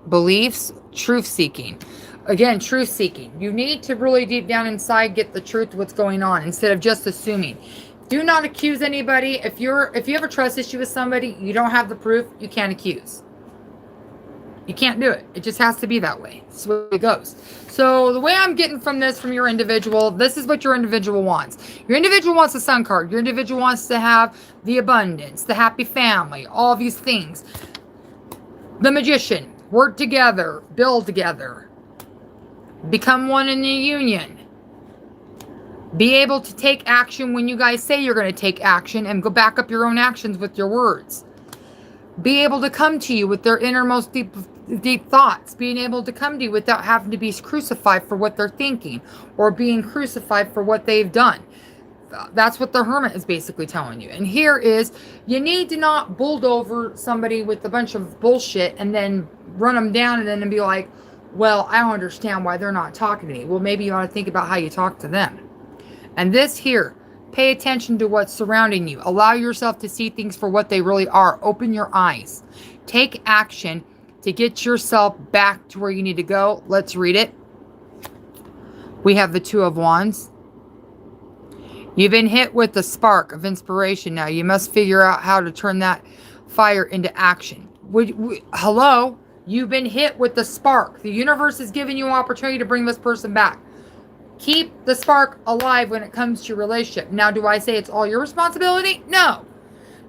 beliefs, truth seeking. Again, truth seeking. You need to really deep down inside get the truth of what's going on instead of just assuming. Do not accuse anybody. If you have a trust issue with somebody, you don't have the proof, you can't accuse. You can't do it. It just has to be that way. That's the way it goes. So the way I'm getting from your individual, this is what your individual wants. Your individual wants the Sun card. Your individual wants to have the abundance, the happy family, all these things. The Magician, work together, build together, become one in the union. Be able to take action when you guys say you're going to take action and go back up your own actions with your words. Be able to come to you with their innermost deep thoughts. Being able to come to you without having to be crucified for what they're thinking or being crucified for what they've done. That's what the Hermit is basically telling you. And here is, you need to not bulldoze somebody with a bunch of bullshit and then run them down and then be like, well, I don't understand why they're not talking to me. Well, maybe you ought to think about how you talk to them. And this here, pay attention to what's surrounding you. Allow yourself to see things for what they really are. Open your eyes. Take action to get yourself back to where you need to go. Let's read it. We have the Two of Wands. You've been hit with the spark of inspiration now. You must figure out how to turn that fire into action. Hello? You've been hit with the spark. The universe is giving you an opportunity to bring this person back. Keep the spark alive when it comes to your relationship. Now, do I say it's all your responsibility? No.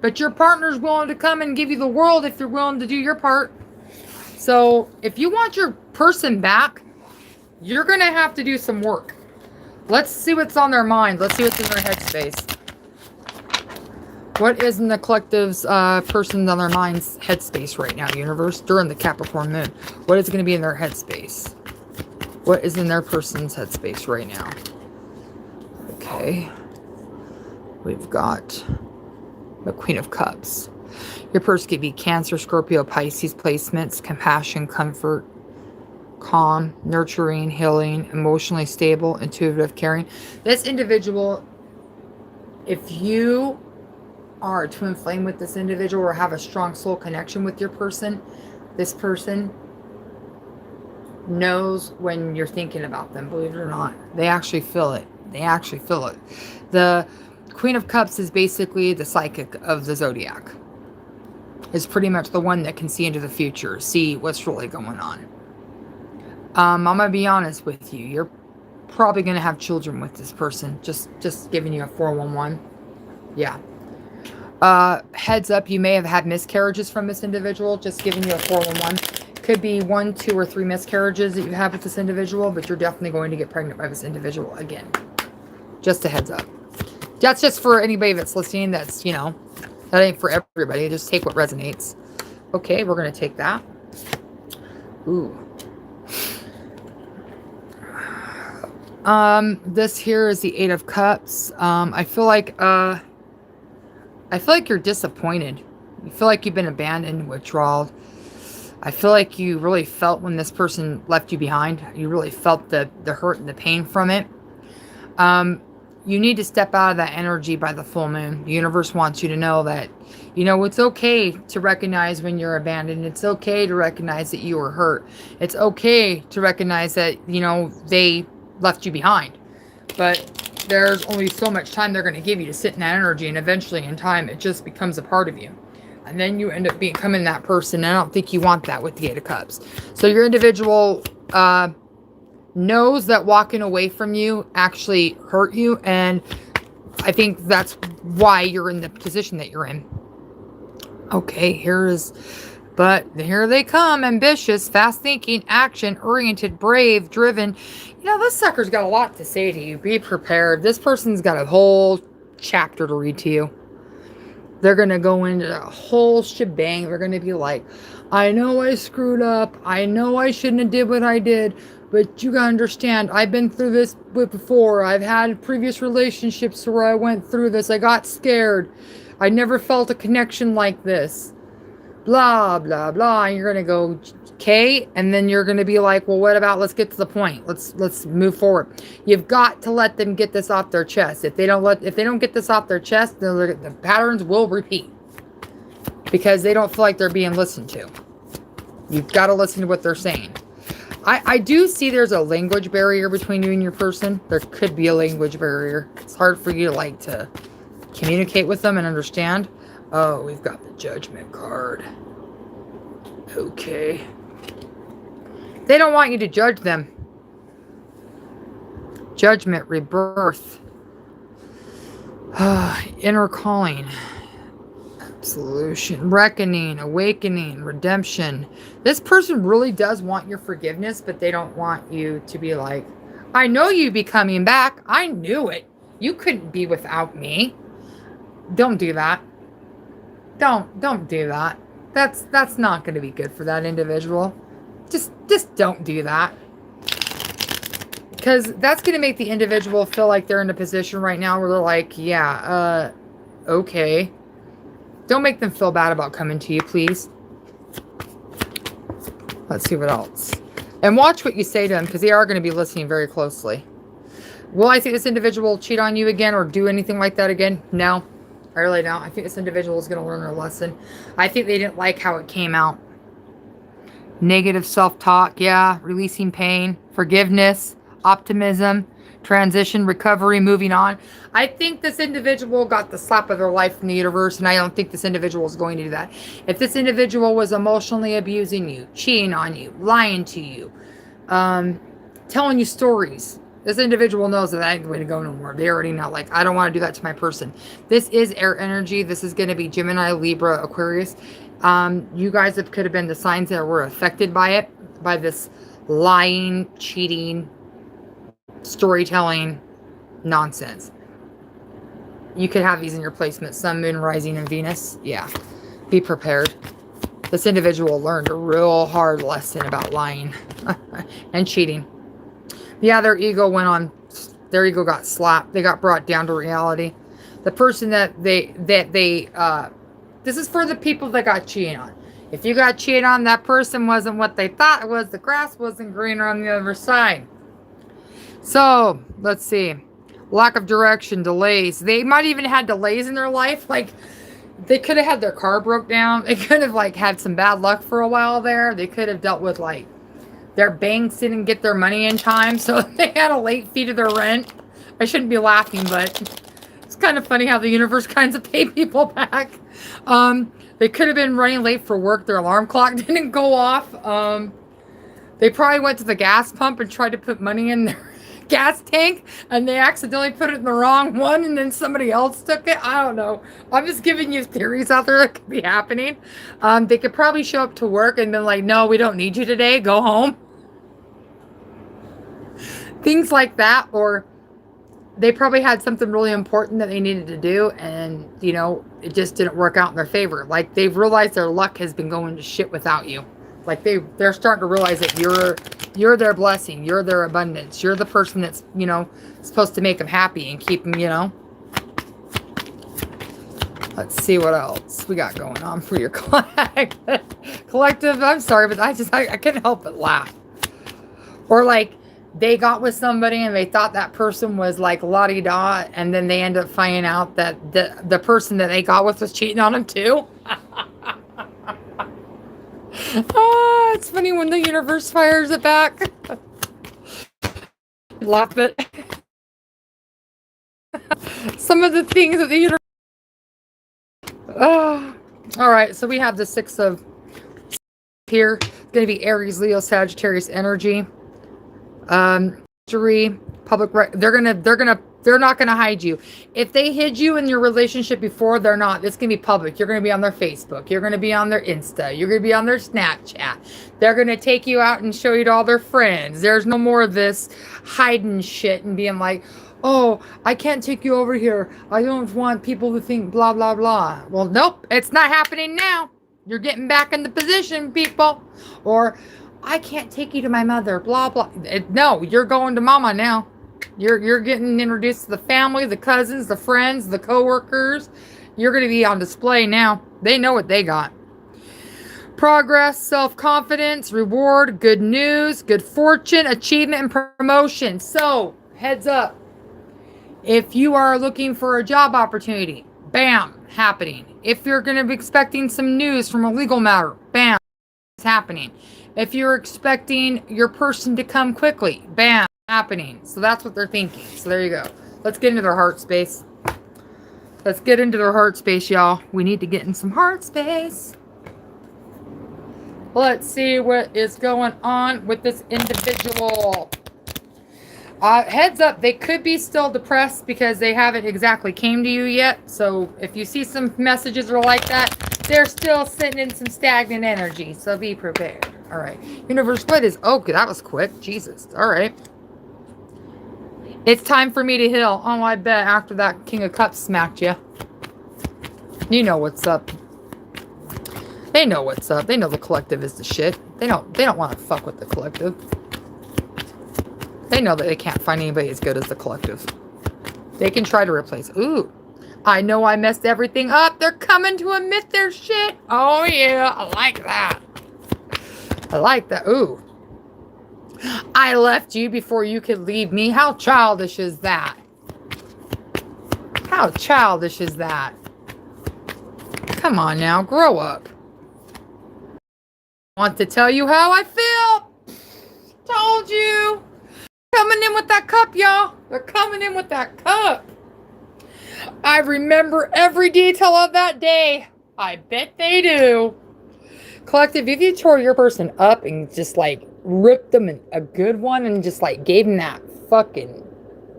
But your partner's willing to come and give you the world if you're willing to do your part. So, if you want your person back, you're going to have to do some work. Let's see what's on their mind. Let's see what's in their headspace. What is in the collective's person's on their mind's headspace right now, universe, during the Capricorn moon? What is going to be in their headspace? What is in their person's headspace right now? Okay. We've got the Queen of Cups. Your person could be Cancer, Scorpio, Pisces placements, compassion, comfort, calm, nurturing, healing, emotionally stable, intuitive, caring. This individual, if you are a twin flame with this individual or have a strong soul connection with your person, this person knows when you're thinking about them, believe it or not. They actually feel it. They actually feel it. The Queen of Cups is basically the psychic of the zodiac. Is pretty much the one that can see into the future, see what's really going on. I'm going to be honest with you. You're probably going to have children with this person. Just giving you a 411. Yeah. Heads up, you may have had miscarriages from this individual. Just giving you a 411. Could be 1, 2, or 3 miscarriages that you have with this individual, but you're definitely going to get pregnant by this individual again. Just a heads up. That's just for anybody that's listening. That's, you know, that ain't for everybody. Just take what resonates. Okay, we're going to take that. Ooh. This here is the 8 of Cups. I feel like you're disappointed. You feel like you've been abandoned, withdrawal. I feel like you really felt when this person left you behind. You really felt the hurt and the pain from it. You need to step out of that energy by the full moon. The universe wants you to know that, you know, it's okay to recognize when you're abandoned. It's okay to recognize that you were hurt. It's okay to recognize that, you know, they left you behind. But there's only so much time they're going to give you to sit in that energy, and eventually in time it just becomes a part of you. And then you end up becoming that person. And I don't think you want that with the 8 of Cups. So your individual knows that walking away from you actually hurt you. And I think that's why you're in the position that you're in. Okay, here they come. Ambitious, fast thinking, action oriented, brave, driven. You know, this sucker's got a lot to say to you. Be prepared. This person's got a whole chapter to read to you. They're going to go into a whole shebang. They're going to be like, I know I screwed up. I know I shouldn't have did what I did. But you got to understand, I've been through this before. I've had previous relationships where I went through this. I got scared. I never felt a connection like this. Blah, blah, blah. And you're going to go, okay? And then you're going to be like, well, what about, let's get to the point. Let's move forward. You've got to let them get this off their chest. If they don't get this off their chest, then the patterns will repeat. Because they don't feel like they're being listened to. You've got to listen to what they're saying. I do see there's a language barrier between you and your person. There could be a language barrier. It's hard for you to communicate with them and understand. Oh, we've got the Judgment card. Okay. They don't want you to judge them. Judgment, rebirth. Inner calling. Absolution, reckoning, awakening, redemption. This person really does want your forgiveness, but they don't want you to be like, I know you'd be coming back. I knew it. You couldn't be without me. Don't do that. Don't do that. That's not going to be good for that individual. Just don't do that. Because that's going to make the individual feel like they're in a position right now where they're like, yeah, okay. Don't make them feel bad about coming to you, please. Let's see what else. And watch what you say to them, because they are going to be listening very closely. Will I think this individual will cheat on you again or do anything like that again? No. I really don't. I think this individual is going to learn their lesson. I think they didn't like how it came out. Negative self-talk, yeah. Releasing pain. Forgiveness. Optimism. Transition, recovery, moving on. I think this individual got the slap of their life from the universe, and I don't think this individual is going to do that. If this individual was emotionally abusing you, cheating on you, lying to you, telling you stories, this individual knows that I ain't going to go no more. They already know, like, I don't want to do that to my person. This is air energy. This is going to be Gemini, Libra, Aquarius. You guys could have been the signs that were affected by it, by this lying, cheating, storytelling nonsense. You could have these in your placement. Sun, Moon, Rising, and Venus. Yeah. Be prepared. This individual learned a real hard lesson about lying and cheating. Yeah, their ego went on. Their ego got slapped. They got brought down to reality. The person that they this is for the people that got cheated on. If you got cheated on, that person wasn't what they thought it was. The grass wasn't greener on the other side. So, let's see. Lack of direction, delays. They might even had delays in their life. Like, they could have had their car broke down. They could have, like, had some bad luck for a while there. They could have dealt with, like, their banks didn't get their money in time, so they had a late fee to their rent. I shouldn't be laughing, but it's kind of funny how the universe kinds of pay people back. They could have been running late for work. Their alarm clock didn't go off. They probably went to the gas pump and tried to put money in their gas tank, and they accidentally put it in the wrong one, and then somebody else took it. I don't know. I'm just giving you theories out there that could be happening. They could probably show up to work and been like, no, we don't need you today. Go home. Things like that. Or they probably had something really important that they needed to do, and, you know, it just didn't work out in their favor. Like, they've realized their luck has been going to shit without you. Like, they're starting to realize that you're their blessing. You're their abundance. You're the person that's, you know, supposed to make them happy and keep them, you know. Let's see what else we got going on for your collective. I'm sorry, but I couldn't help but laugh. Or, like, they got with somebody and they thought that person was like la-di-da, and then they end up finding out that the person that they got with was cheating on them too. Oh, it's funny when the universe fires it back. Laugh it. Some of the things that the universe. Oh, all right. So we have the 6 of here. It's going to be Aries, Leo, Sagittarius energy. Public. They're not gonna hide you. If they hid you in your relationship before, they're not. It's gonna be public. You're gonna be on their Facebook. You're gonna be on their Insta. You're gonna be on their Snapchat. They're gonna take you out and show you to all their friends. There's no more of this hiding shit and being like, oh, I can't take you over here. I don't want people to think blah blah blah. Well, nope, it's not happening now. You're getting back in the position, people. Or, I can't take you to my mother, blah, blah. No, you're going to mama now. You're getting introduced to the family, the cousins, the friends, the coworkers. You're going to be on display now. They know what they got. Progress, self-confidence, reward, good news, good fortune, achievement, and promotion. So, heads up. If you are looking for a job opportunity, bam, happening. If you're going to be expecting some news from a legal matter, bam, it's happening. If you're expecting your person to come quickly, bam, happening. So that's what they're thinking. So there you go. Let's get into their heart space. Let's get into their heart space, y'all. We need to get in some heart space. Let's see what is going on with this individual. Heads up, they could be still depressed because they haven't exactly came to you yet. So if you see some messages or like that, they're still sitting in some stagnant energy. So be prepared. All right. Universe, what is... Oh, that was quick. Jesus. All right. It's time for me to heal. Oh, I bet after that King of Cups smacked you. You know what's up. They know what's up. They know the collective is the shit. They don't want to fuck with the collective. They know that they can't find anybody as good as the collective. They can try to replace. Ooh. I know I messed everything up. They're coming to admit their shit. Oh, yeah. I like that. I like that. Ooh. I left you before you could leave me. How childish is that? How childish is that? Come on now. Grow up. Want to tell you how I feel? Told you. Coming in with that cup, y'all. They're coming in with that cup. I remember every detail of that day. I bet they do. Collective, if you tore your person up and just like ripped them in a good one and just like gave them that fucking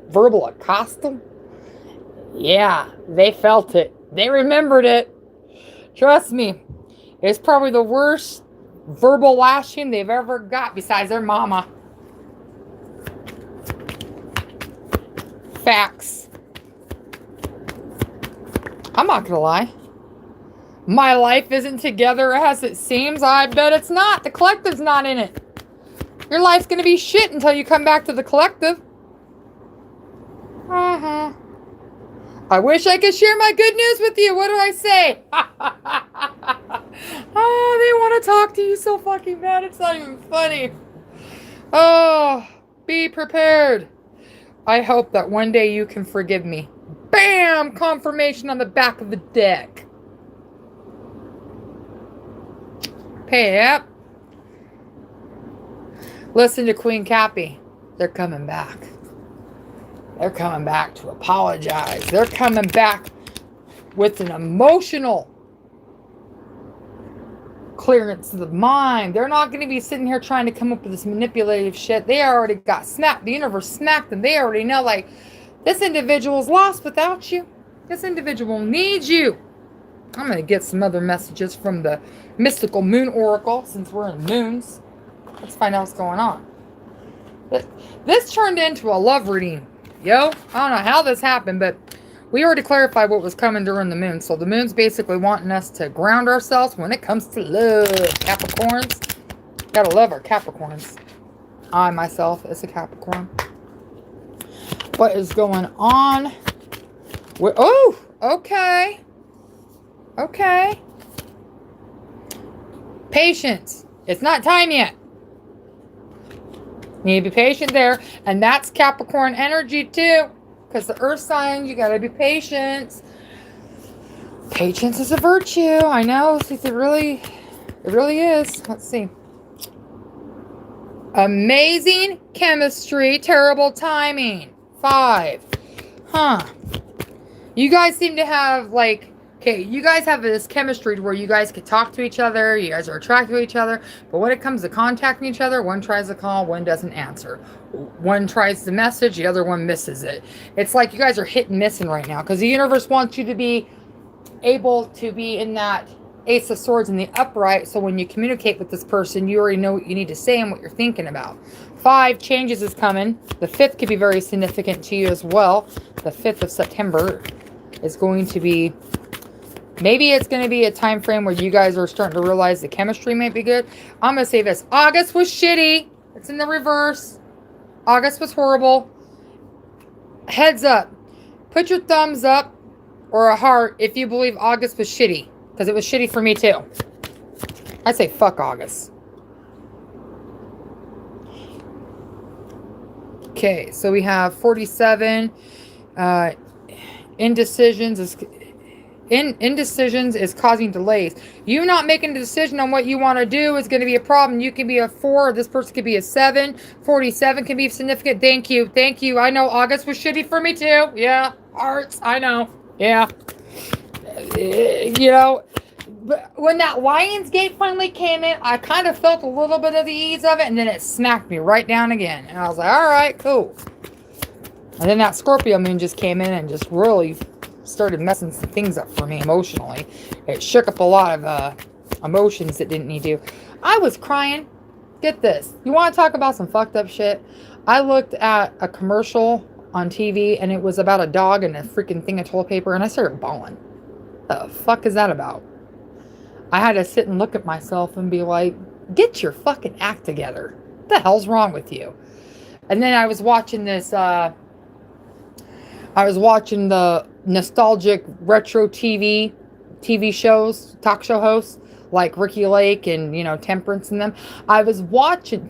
verbal accostum, yeah, they felt it. They remembered it. Trust me. It's probably the worst verbal lashing they've ever got besides their mama. Facts. I'm not gonna lie. My life isn't together as it seems. I bet it's not. The collective's not in it. Your life's gonna be shit until you come back to the collective. Uh-huh. I wish I could share my good news with you. What do I say? Oh, they want to talk to you so fucking bad. It's not even funny. Oh, be prepared. I hope that one day you can forgive me. Bam! Confirmation on the back of the deck. Pay up. Listen to Queen Cappy. They're coming back. They're coming back to apologize. They're coming back with an emotional clearance of the mind. They're not going to be sitting here trying to come up with this manipulative shit. They already got smacked. The universe smacked them. They already know, like, this individual's lost without you. This individual needs you. I'm going to get some other messages from the mystical moon oracle since we're in moons. Let's find out what's going on. This turned into a love reading. Yo, I don't know how this happened, but we already clarified what was coming during the moon. So the moon's basically wanting us to ground ourselves when it comes to love. Capricorns. Gotta love our Capricorns. I, myself, is a Capricorn. What is going on? Oh, okay. Okay. Patience. It's not time yet. You need to be patient there. And that's Capricorn energy too. Because the earth sign, you got to be patient. Patience is a virtue. I know. It really is. Let's see. Amazing chemistry. Terrible timing. 5. Huh. You guys seem to have, like, okay, you guys have this chemistry where you guys could talk to each other, you guys are attracted to each other, but when it comes to contacting each other, one tries to call, one doesn't answer. One tries to message, the other one misses it. It's like you guys are hit and missing right now, because the universe wants you to be able to be in that Ace of Swords in the upright, so when you communicate with this person, you already know what you need to say and what you're thinking about. 5 changes is coming. The 5th could be very significant to you as well. The 5th of September is going to be... Maybe it's going to be a time frame where you guys are starting to realize the chemistry might be good. I'm going to say this. August was shitty. It's in the reverse. August was horrible. Heads up. Put your thumbs up or a heart if you believe August was shitty. Because it was shitty for me too. I say fuck August. Okay, so we have 47. Indecisions is causing delays. You not making a decision on what you want to do is going to be a problem. You can be a 4. This person could be a 7. 47 can be significant. Thank you. Thank you. I know August was shitty for me too. Yeah. Hearts. I know. Yeah. You know, but when that Lion's Gate finally came in, I kind of felt a little bit of the ease of it, and then it smacked me right down again. And I was like, all right, cool. And then that Scorpio moon just came in and just really started messing some things up for me emotionally. It shook up a lot of emotions that didn't need to. I was crying. Get this. You want to talk about some fucked up shit? I looked at a commercial on TV and it was about a dog and a freaking thing of toilet paper and I started bawling. The fuck is that about? I had to sit and look at myself and be like, get your fucking act together. What the hell's wrong with you? And then I was watching this, I was watching the nostalgic retro TV shows, talk show hosts, like Ricky Lake and, you know, Temperance and them. I was watching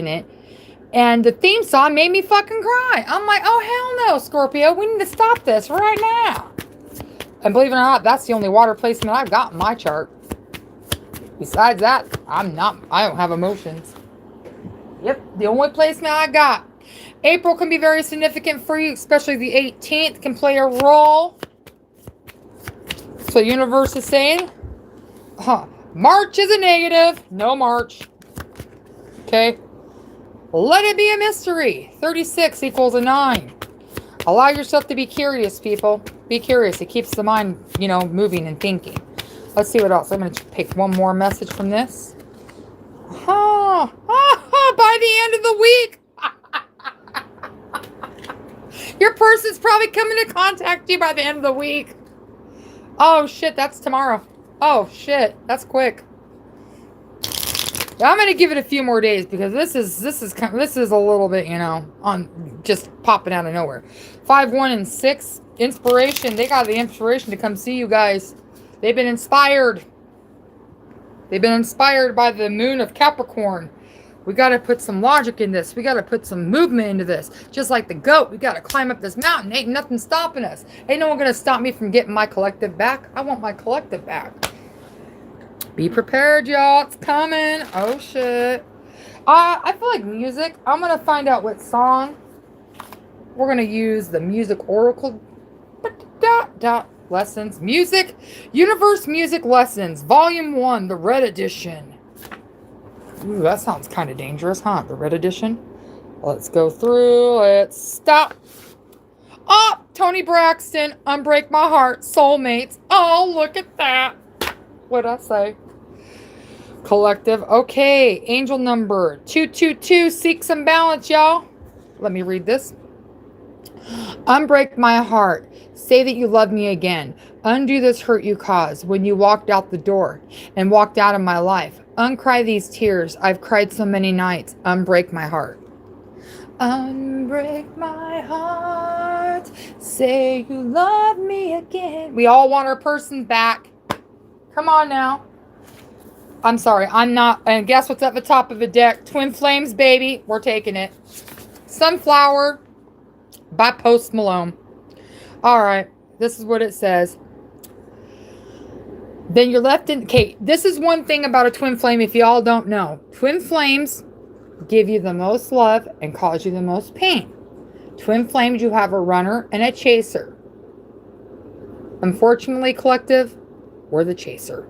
it, and the theme song made me fucking cry. I'm like, oh, hell no, Scorpio. We need to stop this right now. And believe it or not, that's the only water placement I've got in my chart. Besides that, I don't have emotions. Yep, the only placement I got. April can be very significant for you, especially the 18th can play a role. So universe is saying, March is a negative. No March. Okay. Let it be a mystery. 36 equals a 9. Allow yourself to be curious, people. Be curious. It keeps the mind, you know, moving and thinking. Let's see what else. I'm going to pick one more message from this. By the end of the week, your person's probably coming to contact you by the end of the week. Oh, shit, that's tomorrow. Oh, shit, that's quick. I'm gonna give it a few more days because this is a little bit, you know, on just popping out of nowhere. 5, 1, and 6 inspiration. They got the inspiration to come see you guys. They've been inspired. They've been inspired by the moon of Capricorn. We got to put some logic in this. We got to put some movement into this. Just like the goat, we got to climb up this mountain. Ain't nothing stopping us. Ain't no one going to stop me from getting my collective back. I want my collective back. Be prepared, y'all. It's coming. Oh, shit. I feel like music. I'm going to find out what song. We're going to use the music oracle. Lessons. Music. Universe Music Lessons. Volume 1. The Red Edition. Ooh, that sounds kind of dangerous, huh? The Red Edition. Let's go through. Let's stop. Oh, Tony Braxton. Unbreak My Heart. Soulmates. Oh, look at that. What'd I say? Collective. Okay. Angel number 222. Seek some balance, y'all. Let me read this. Unbreak my heart. Say that you love me again. Undo this hurt you caused when you walked out the door and walked out of my life. Uncry these tears. I've cried so many nights. Unbreak my heart. Unbreak my heart. Say you love me again. We all want our person back. Come on now. I'm sorry. I'm not. And guess what's at the top of the deck? Twin Flames, baby. We're taking it. Sunflower by Post Malone. All right. This is what it says. Then you're left in... Okay, this is one thing about a twin flame if y'all don't know. Twin flames give you the most love and cause you the most pain. Twin flames, you have a runner and a chaser. Unfortunately, collective, we're the chaser.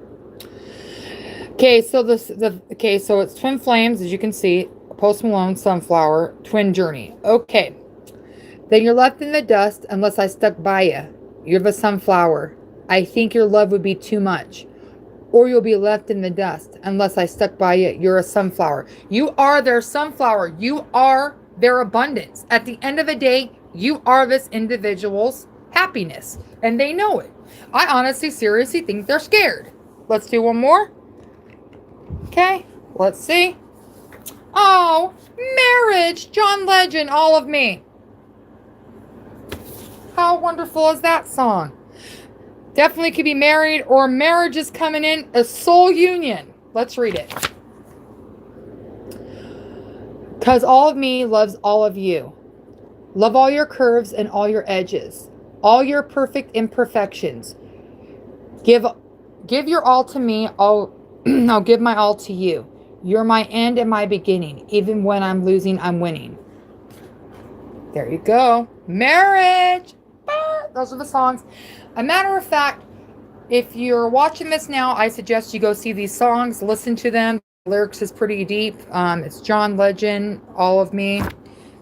Okay, so so it's twin flames, as you can see. Post Malone, Sunflower, Twin Journey. Okay. Then you're left in the dust unless I stuck by you. You're the sunflower. I think your love would be too much. Or you'll be left in the dust unless I stuck by you. You're a sunflower. You are their sunflower. You are their abundance. At the end of the day, you are this individual's happiness. And they know it. I honestly, seriously think they're scared. Let's do one more. Okay, let's see. Oh, marriage. John Legend, all of me. How wonderful is that song? Definitely could be married or marriage is coming in. A soul union. Let's read it. Because all of me loves all of you. Love all your curves and all your edges. All your perfect imperfections. Give your all to me. I'll give my all to you. You're my end and my beginning. Even when I'm losing, I'm winning. There you go. Marriage. Those are the songs. A matter of fact, if you're watching this now, I suggest you go see these songs, listen to them. The lyrics is pretty deep. It's John Legend, All of Me.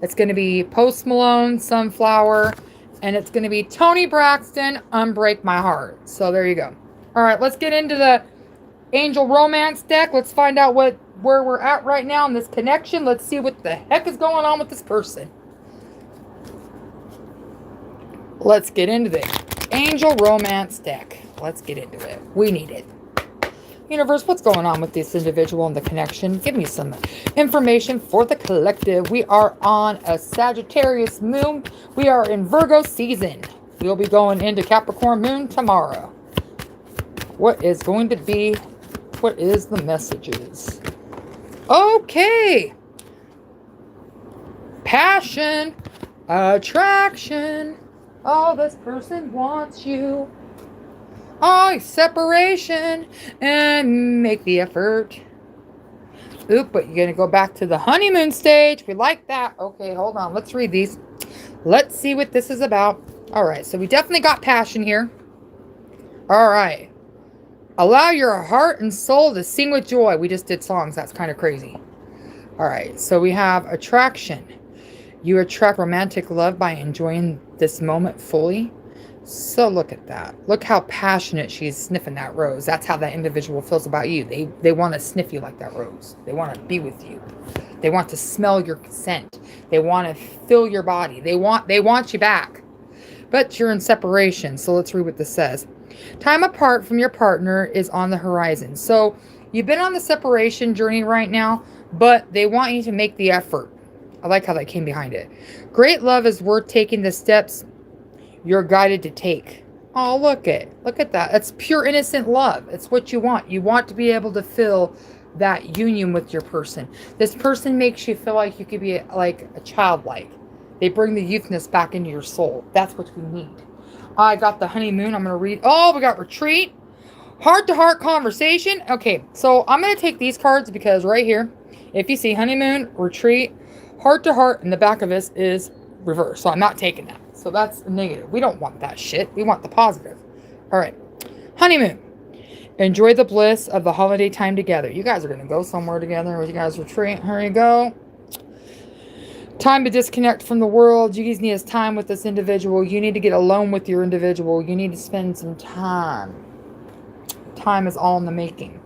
It's going to be Post Malone, Sunflower, and it's going to be Tony Braxton, Unbreak My Heart. So there you go. All right, let's get into the Angel Romance deck. Let's find out where we're at right now in this connection. Let's see what the heck is going on with this person. Let's get into the Angel Romance deck. Let's get into it. We need it. Universe, what's going on with this individual and the connection? Give me some information for the collective. We are on a Sagittarius moon. We are in Virgo season. We'll be going into Capricorn moon tomorrow. What is going to be? What is the messages? Okay. Passion. Attraction. Oh, this person wants you. Oh, separation. And make the effort. Oop, but you're going to go back to the honeymoon stage. We like that. Okay, hold on. Let's read these. Let's see what this is about. All right, so we definitely got passion here. All right. Allow your heart and soul to sing with joy. We just did songs. That's kind of crazy. All right, so we have attraction. You attract romantic love by enjoying this moment fully. So look at that. Look how passionate she's sniffing that rose. That's how that individual feels about you. They want to sniff you like that rose. They want to be with you. They want to smell your scent. They want to fill your body. They want you back. But you're in separation. So let's read what this says. Time apart from your partner is on the horizon. So you've been on the separation journey right now, but they want you to make the effort. I like how that came behind it. Great love is worth taking the steps you're guided to take. Oh, look at that. It's pure innocent love. It's what you want. You want to be able to feel that union with your person. This person makes you feel like you could be like a childlike. They bring the youthness back into your soul. That's what we need. I got the honeymoon. I'm going to read. Oh, we got retreat. Heart-to-heart conversation. Okay, so I'm going to take these cards because right here, if you see honeymoon, retreat, heart-to-heart, and the back of this is reverse. So I'm not taking that. So that's a negative. We don't want that shit. We want the positive. All right. Honeymoon. Enjoy the bliss of the holiday time together. You guys are going to go somewhere together. You guys retreat. Here you go. Time to disconnect from the world. You guys need time with this individual. You need to get alone with your individual. You need to spend some time. Time is all in the making.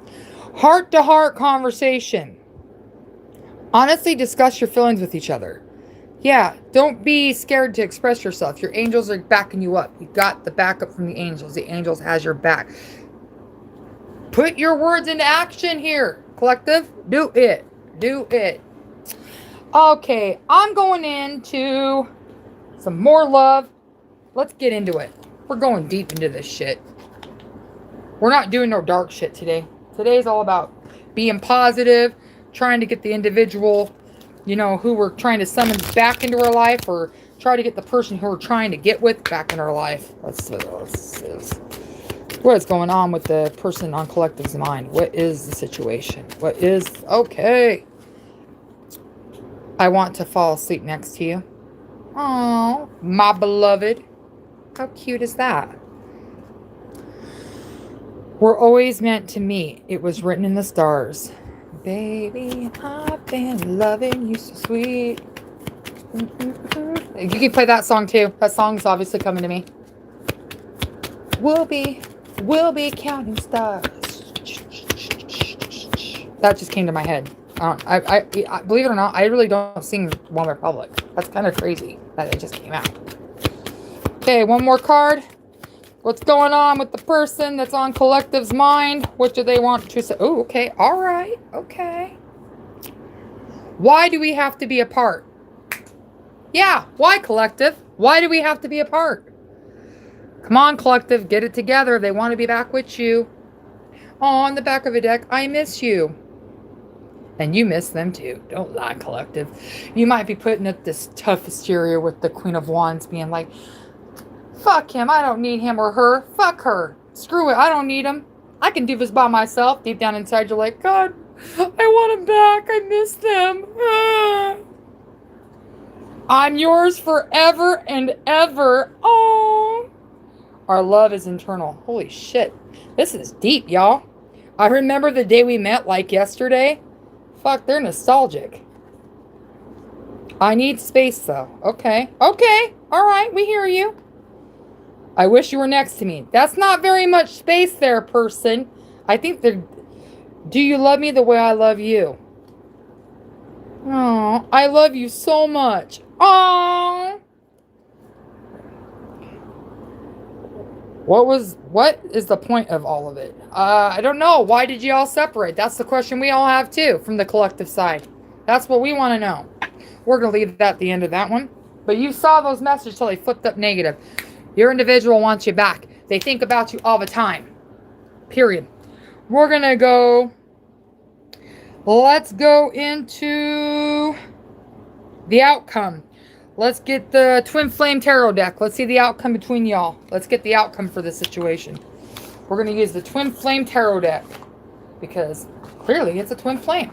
Heart-to-heart conversation. Honestly discuss your feelings with each other. Yeah, don't be scared to express yourself. Your angels are backing you up. You got the backup from the angels. The angels has your back. Put your words into action here, collective. Do it. Do it. Okay, I'm going into some more love. Let's get into it. We're going deep into this shit. We're not doing no dark shit today. Today's all about being positive, trying to get the individual, you know, who we're trying to summon back into our life, or try to get the person who we're trying to get with back in our life. Let's what is going on with the person on collective's mind? What is the situation? What is... Okay. I want to fall asleep next to you. Oh, my beloved. How cute is that? We're always meant to meet. It was written in the stars. Baby, I've been loving you so sweet. You can play that song too. That song's obviously coming to me. We'll be counting stars. That just came to my head. I believe it or not, I really don't sing One Republic. That's kind of crazy that it just came out. Okay, one more card. What's going on with the person that's on collective's mind? What do they want to say? Oh, okay. All right. Okay. Why do we have to be apart? Yeah. Why, collective? Why do we have to be apart? Come on, collective. Get it together. They want to be back with you. Oh, on the back of a deck, I miss you. And you miss them too. Don't lie, collective. You might be putting up this tough hysteria with the Queen of Wands being like, fuck him. I don't need him or her. Fuck her. Screw it. I don't need him. I can do this by myself. Deep down inside, you're like, God, I want him back. I miss them. I'm yours forever and ever. Oh. Our love is internal. Holy shit. This is deep, y'all. I remember the day we met like yesterday. Fuck, they're nostalgic. I need space, though. Okay. Okay. All right. We hear you. I wish you were next to me. That's not very much space there, person. I think they're... Do you love me the way I love you? Oh, I love you so much. Oh. What is the point of all of it? I don't know. Why did you all separate? That's the question we all have too, from the collective side. That's what we want to know. We're going to leave that at the end of that one. But you saw those messages till they flipped up negative. Your individual wants you back. They think about you all the time. Period. We're going to go... Let's go into the outcome. Let's get the Twin Flame Tarot deck. Let's see the outcome between y'all. Let's get the outcome for this situation. We're going to use the Twin Flame Tarot deck because clearly it's a Twin Flame.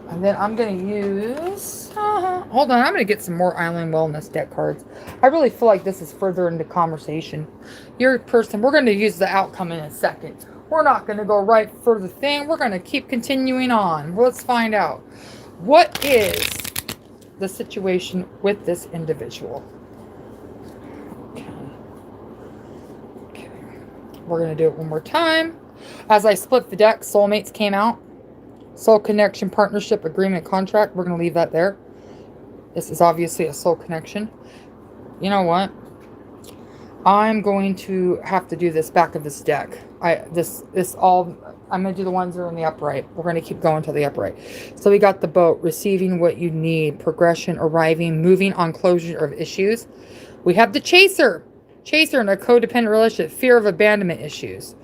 And then I'm going to use... hold on, I'm going to get some more Island Wellness deck cards. I really feel like this is further into conversation. Your person, we're going to use the outcome in a second. We're not going to go right for the thing. We're going to keep continuing on. Let's find out. What is the situation with this individual? Okay. We're going to do it one more time. As I split the deck, soulmates came out. Soul connection, partnership, agreement, contract. We're going to leave that there. This is obviously a soul connection. You know what? I'm going to have to do this back of this deck. I'm going to do the ones that are in the upright. We're going to keep going to the upright. So we got the boat, receiving what you need, progression, arriving, moving on closure of issues. We have the chaser in a codependent relationship, fear of abandonment issues.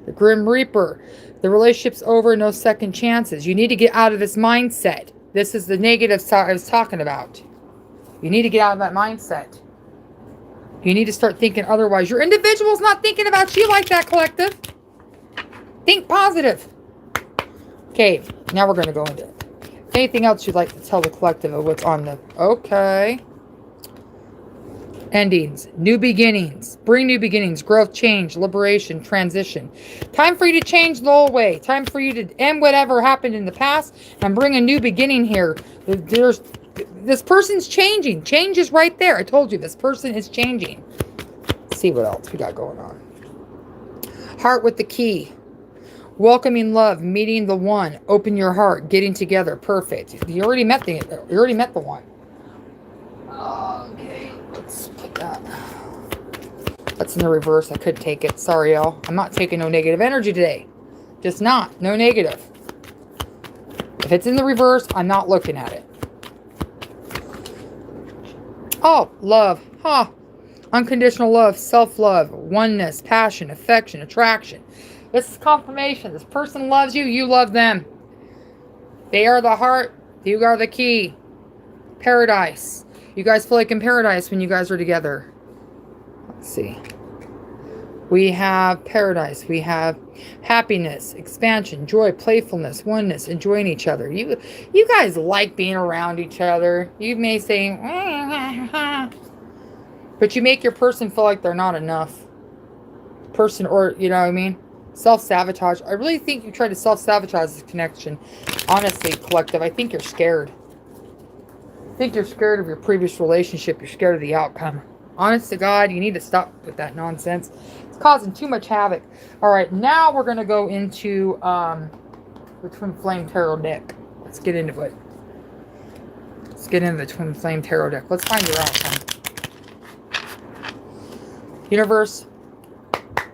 The Grim Reaper, the relationship's over, no second chances. You need to get out of this mindset. This is the negative side I was talking about. You need to get out of that mindset. You need to start thinking otherwise. Your individual's not thinking about you like that, collective. Think positive. Okay, now we're going to go into it. Anything else you'd like to tell the collective of what's on the... Okay. Endings, new beginnings, bring new beginnings, growth, change, liberation, transition. Time for you to change the old way. Time for you to end whatever happened in the past and bring a new beginning here. This person's changing. Change is right there. I told you this person is changing. Let's see what else we got going on. Heart with the key. Welcoming love, meeting the one, open your heart, getting together, perfect. You already met the one. Okay, let's put that. That's in the reverse. I could take it. Sorry, y'all. I'm not taking no negative energy today. Just not. No negative. If it's in the reverse, I'm not looking at it. Oh, love. Huh. Unconditional love, self-love, oneness, passion, affection, attraction. This is confirmation. This person loves you. You love them. They are the heart. You are the key. Paradise. You guys feel like in paradise when you guys are together. Let's see. We have paradise. We have happiness, expansion, joy, playfulness, oneness, enjoying each other. You guys like being around each other. You may say, but you make your person feel like they're not enough. Person, or, you know what I mean? Self-sabotage. I really think you try to self-sabotage this connection. Honestly, collective, I think you're scared. I think you're scared of your previous relationship. You're scared of the outcome. Honest to God, you need to stop with that nonsense. It's causing too much havoc. All right, now we're going to go into the Twin Flame Tarot deck. Let's get into it. Let's get into the Twin Flame Tarot deck. Let's find your outcome. Universe,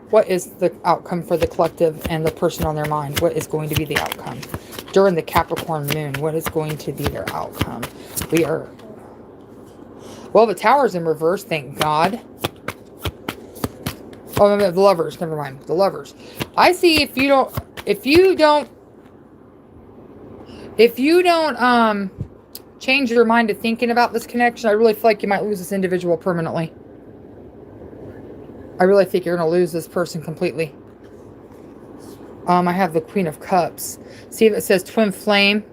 what is the outcome for the collective and the person on their mind? What is going to be the outcome? During the Capricorn moon, what is going to be their outcome? We are... Well, the Tower's in reverse, thank God. Oh, no, the Lovers, never mind. The Lovers. I see if you don't change your mind to thinking about this connection, I really feel like you might lose this individual permanently. I really think you're going to lose this person completely. I have the Queen of Cups. See if it says Twin Flame,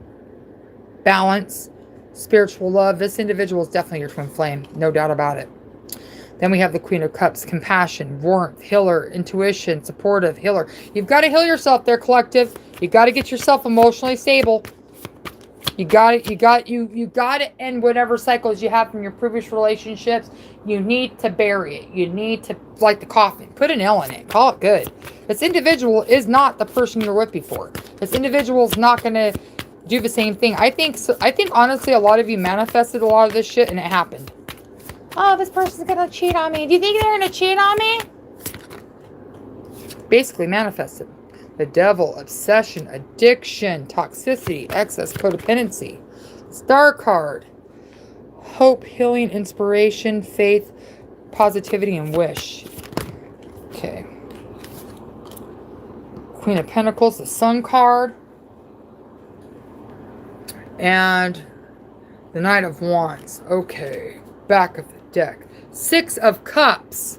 balance, spiritual love. This individual is definitely your twin flame. No doubt about it. Then we have the Queen of Cups, compassion, warmth, healer, intuition, supportive, healer. You've got to heal yourself there, collective. You've got to get yourself emotionally stable. You got to end whatever cycles you have from your previous relationships. You need to bury it. You need to, like the coffin, put an L in it. Call it good. This individual is not the person you were with before. This individual is not going to do the same thing. I think honestly, a lot of you manifested a lot of this shit and it happened. Oh, this person's going to cheat on me. Do you think they're going to cheat on me? Basically manifested. The Devil, obsession, addiction, toxicity, excess, codependency. Star card. Hope, healing, inspiration, faith, positivity, and wish. Okay. Queen of Pentacles, the Sun card. And the Knight of Wands. Okay. Back of the deck. Six of Cups.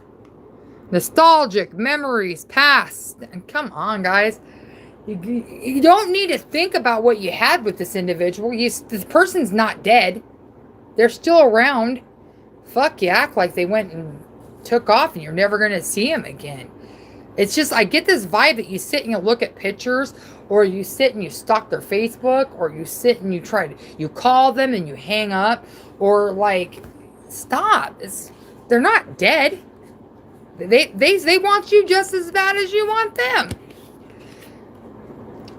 Nostalgic, memories, past. And come on, guys. You don't need to think about what you had with this individual. This person's not dead. They're still around. Fuck, you act like they went and took off and you're never going to see them again. It's just, I get this vibe that you sit and you look at pictures, or you sit and you stalk their Facebook, or you sit and you call them and you hang up, or like, stop. They're not dead. They want you just as bad as you want them.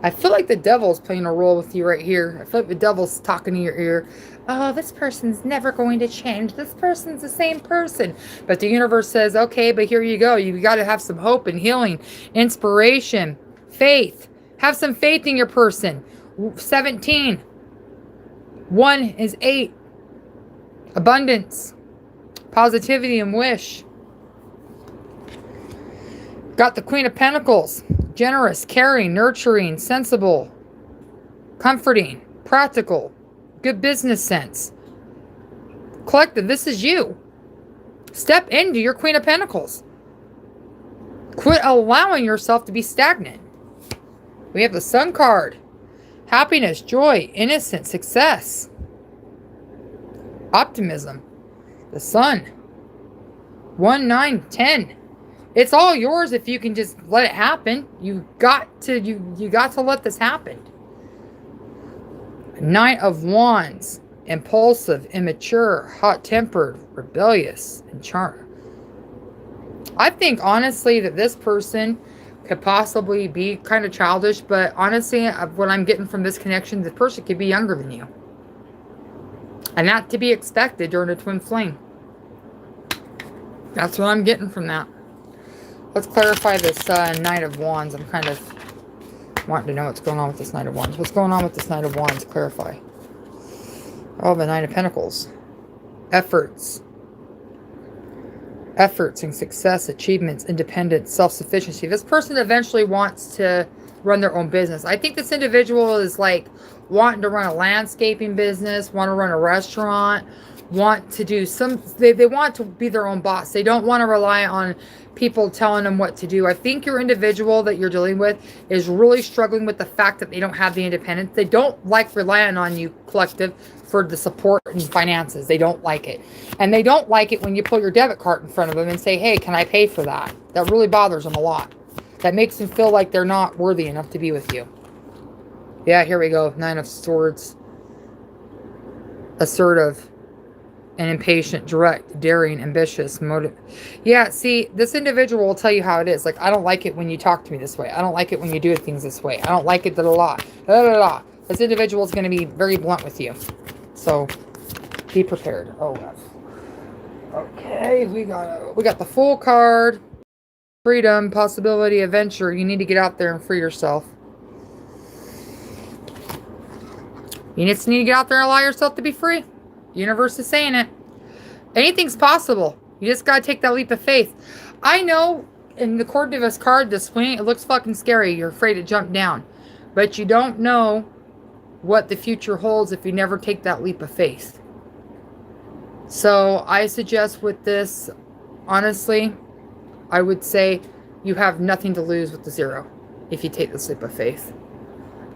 I feel like the devil's playing a role with you right here. I feel like the devil's talking to your ear. Oh, this person's never going to change. This person's the same person. But the universe says, okay, but here you go. You got to have some hope and healing, inspiration, faith. Have some faith in your person. 17. 1 is 8. Abundance, positivity, and wish. Got the Queen of Pentacles. Generous, caring, nurturing, sensible, comforting, practical, good business sense. Collective, this is you. Step into your Queen of Pentacles. Quit allowing yourself to be stagnant. We have the Sun card. Happiness, joy, innocence, success. Optimism. The Sun. 1, 9, 10. It's all yours if you can just let it happen. You got to let this happen. 9 of Wands. Impulsive, immature, hot-tempered, rebellious, and charm. I think honestly that this person could possibly be kind of childish, but honestly, what I'm getting from this connection, this person could be younger than you. And not to be expected during a twin flame. That's what I'm getting from that. Let's clarify this Knight of Wands. I'm kind of wanting to know what's going on with this Knight of Wands. What's going on with this Knight of Wands? Clarify. Oh, the Knight of Pentacles. Efforts and success, achievements, independence, self-sufficiency. This person eventually wants to run their own business. I think this individual is like wanting to run a landscaping business, want to run a restaurant, want to do they want to be their own boss. They don't want to rely on people telling them what to do. I think your individual that you're dealing with is really struggling with the fact that they don't have the independence. They don't like relying on you, collective, for the support and finances. They don't like it. And they don't like it when you pull your debit card in front of them and say, hey, can I pay for that? That really bothers them a lot. That makes them feel like they're not worthy enough to be with you. Yeah, here we go. 9 of Swords. Assertive and impatient, direct, daring, ambitious, motive. Yeah, see, this individual will tell you how it is. Like, I don't like it when you talk to me this way. I don't like it when you do things this way. I don't like it, da-da-da. Da-da-da. This individual is going to be very blunt with you. So, be prepared. Oh, gosh. Okay, we got the Fool card. Freedom, possibility, adventure. You need to get out there and free yourself. You just need to get out there and allow yourself to be free. The universe is saying it. Anything's possible. You just got to take that leap of faith. I know in the Court of this card, the swing, it looks fucking scary. You're afraid to jump down. But you don't know what the future holds if you never take that leap of faith. So I suggest with this, honestly, I would say you have nothing to lose with the 0 if you take this leap of faith.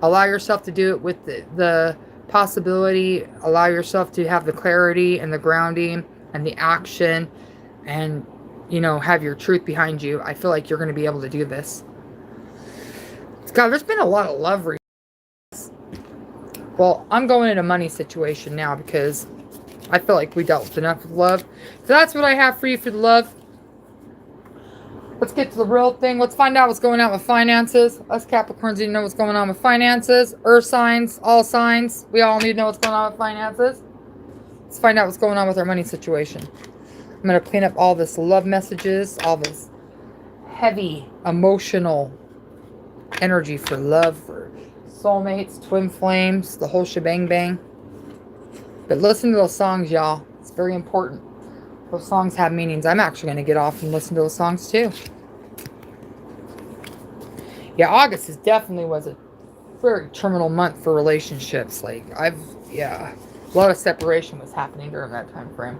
Allow yourself to do it with the possibility. Allow yourself to have the clarity and the grounding and the action and, you know, have your truth behind you. I feel like you're going to be able to do this. God, there's been a lot of love. Well, I'm going in a money situation now because I feel like we dealt with enough with love. So that's what I have for you for the love. Let's get to the real thing. Let's find out what's going on with finances. Us Capricorns need to know what's going on with finances. Earth signs, all signs. We all need to know what's going on with finances. Let's find out what's going on with our money situation. I'm going to clean up all this love messages, all this heavy, emotional energy for love, for soulmates, twin flames, the whole shebang bang. But listen to those songs, y'all. It's very important. Those songs have meanings. I'm actually going to get off and listen to those songs too. Yeah, August definitely was a very terminal month for relationships. Like, a lot of separation was happening during that time frame.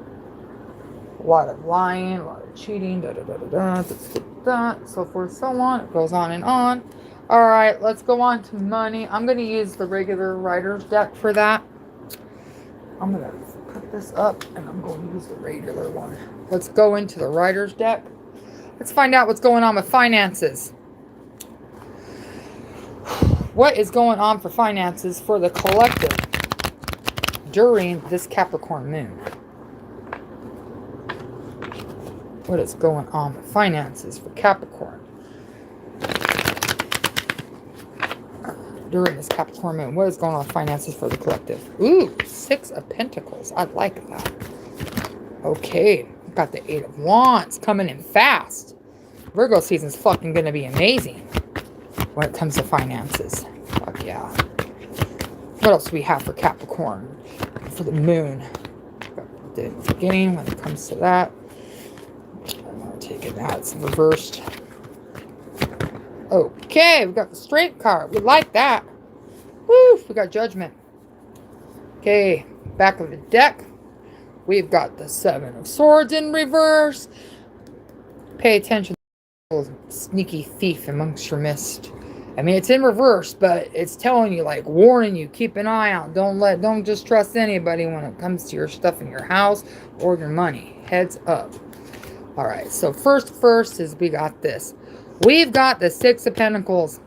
A lot of lying, a lot of cheating, so forth, so on. It goes on and on. All right, let's go on to money. I'm going to use the regular writer's deck for that. I'm going to put this up and I'm going to use the regular one. Let's go into the writer's deck. Let's find out what's going on with finances. What is going on for finances for the collective during this Capricorn moon? What is going on with finances for Capricorn? during this Capricorn moon. What is going on with finances for the collective? Ooh, 6 of Pentacles. I like that. Okay, got the 8 of Wands coming in fast. Virgo season's fucking gonna be amazing when it comes to finances. Fuck yeah. What else do we have for Capricorn? For the moon. The beginning when it comes to that. I'm gonna take it out. It's reversed. Okay, we got the Strength card. We like that. Woo, we got Judgment. Okay, back of the deck. We've got the 7 of Swords in reverse. Pay attention. Sneaky thief amongst your midst. I mean, it's in reverse, but it's telling you, like, warning you, keep an eye out. Don't just trust anybody when it comes to your stuff in your house or your money. Heads up. All right, so first is we got this. We've got the 6 of Pentacles.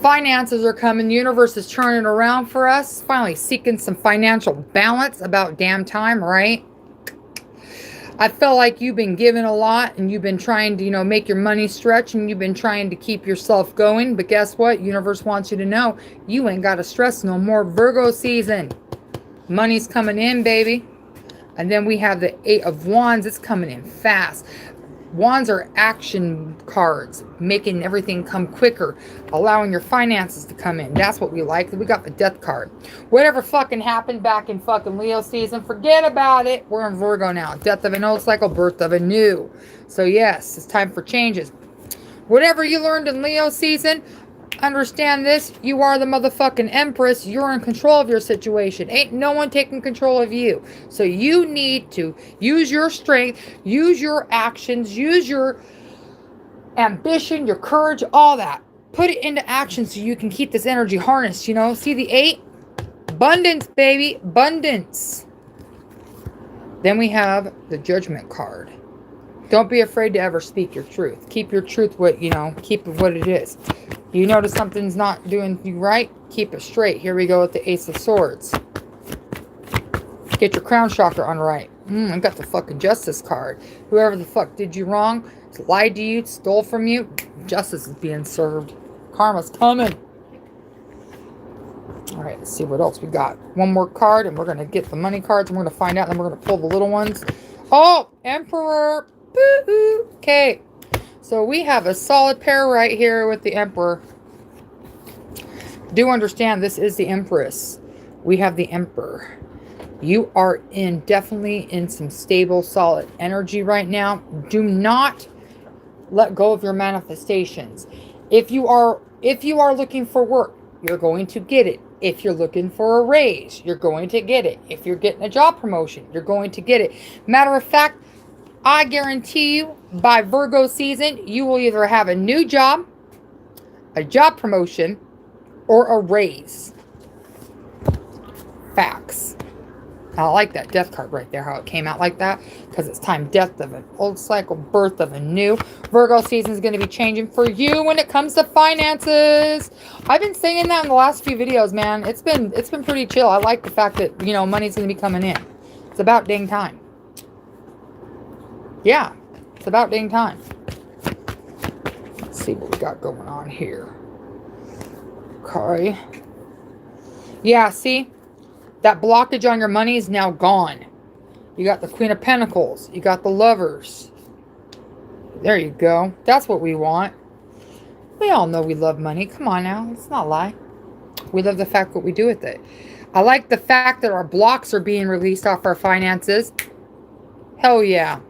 Finances are coming. The universe is turning around for us. Finally seeking some financial balance. About damn time, right? I feel like you've been given a lot and you've been trying to, make your money stretch and you've been trying to keep yourself going. But guess what? Universe wants you to know you ain't got to stress no more. Virgo season. Money's coming in, baby. And then we have the 8 of Wands. It's coming in fast. Wands are action cards, making everything come quicker, allowing your finances to come in. That's what we like. We got the Death card. Whatever fucking happened back in fucking Leo season, forget about it. We're in Virgo now. Death of an old cycle, birth of a new. So yes, it's time for changes. Whatever you learned in Leo season, understand this. You are the motherfucking Empress. You're in control of your situation. Ain't no one taking control of you. So you need to use your strength, use your actions, use your ambition, your courage, all that. Put it into action so you can keep this energy harnessed, See the 8? Abundance, baby. Abundance. Then we have the Judgment card. Don't be afraid to ever speak your truth. Keep your truth keep it what it is. You notice something's not doing you right? Keep it straight. Here we go with the Ace of Swords. Get your crown chakra on right. I got the fucking Justice card. Whoever the fuck did you wrong, lied to you, stole from you, justice is being served. Karma's coming. All right, let's see what else we got. One more card, and we're going to get the money cards, and we're going to find out, and then we're going to pull the little ones. Oh, Emperor. Boo-hoo. Okay. So we have a solid pair right here with the Emperor. Do understand this is the Empress. We have the Emperor. You are definitely in some stable, solid energy right now. Do not let go of your manifestations. If you are looking for work, you're going to get it. If you're looking for a raise, you're going to get it. If you're getting a job promotion, you're going to get it. Matter of fact, I guarantee you, by Virgo season, you will either have a new job, a job promotion, or a raise. Facts. I like that Death card right there, how it came out like that, because it's time. Death of an old cycle, birth of a new. Virgo season is going to be changing for you when it comes to finances. I've been saying that in the last few videos, man. It's been pretty chill. I like the fact that, money's going to be coming in. It's about dang time. Yeah, it's about dang time. Let's see what we got going on here. Okay. Yeah, see? That blockage on your money is now gone. You got the Queen of Pentacles. You got the Lovers. There you go. That's what we want. We all know we love money. Come on now. Let's not lie. We love the fact what we do with it. I like the fact that our blocks are being released off our finances. Hell yeah.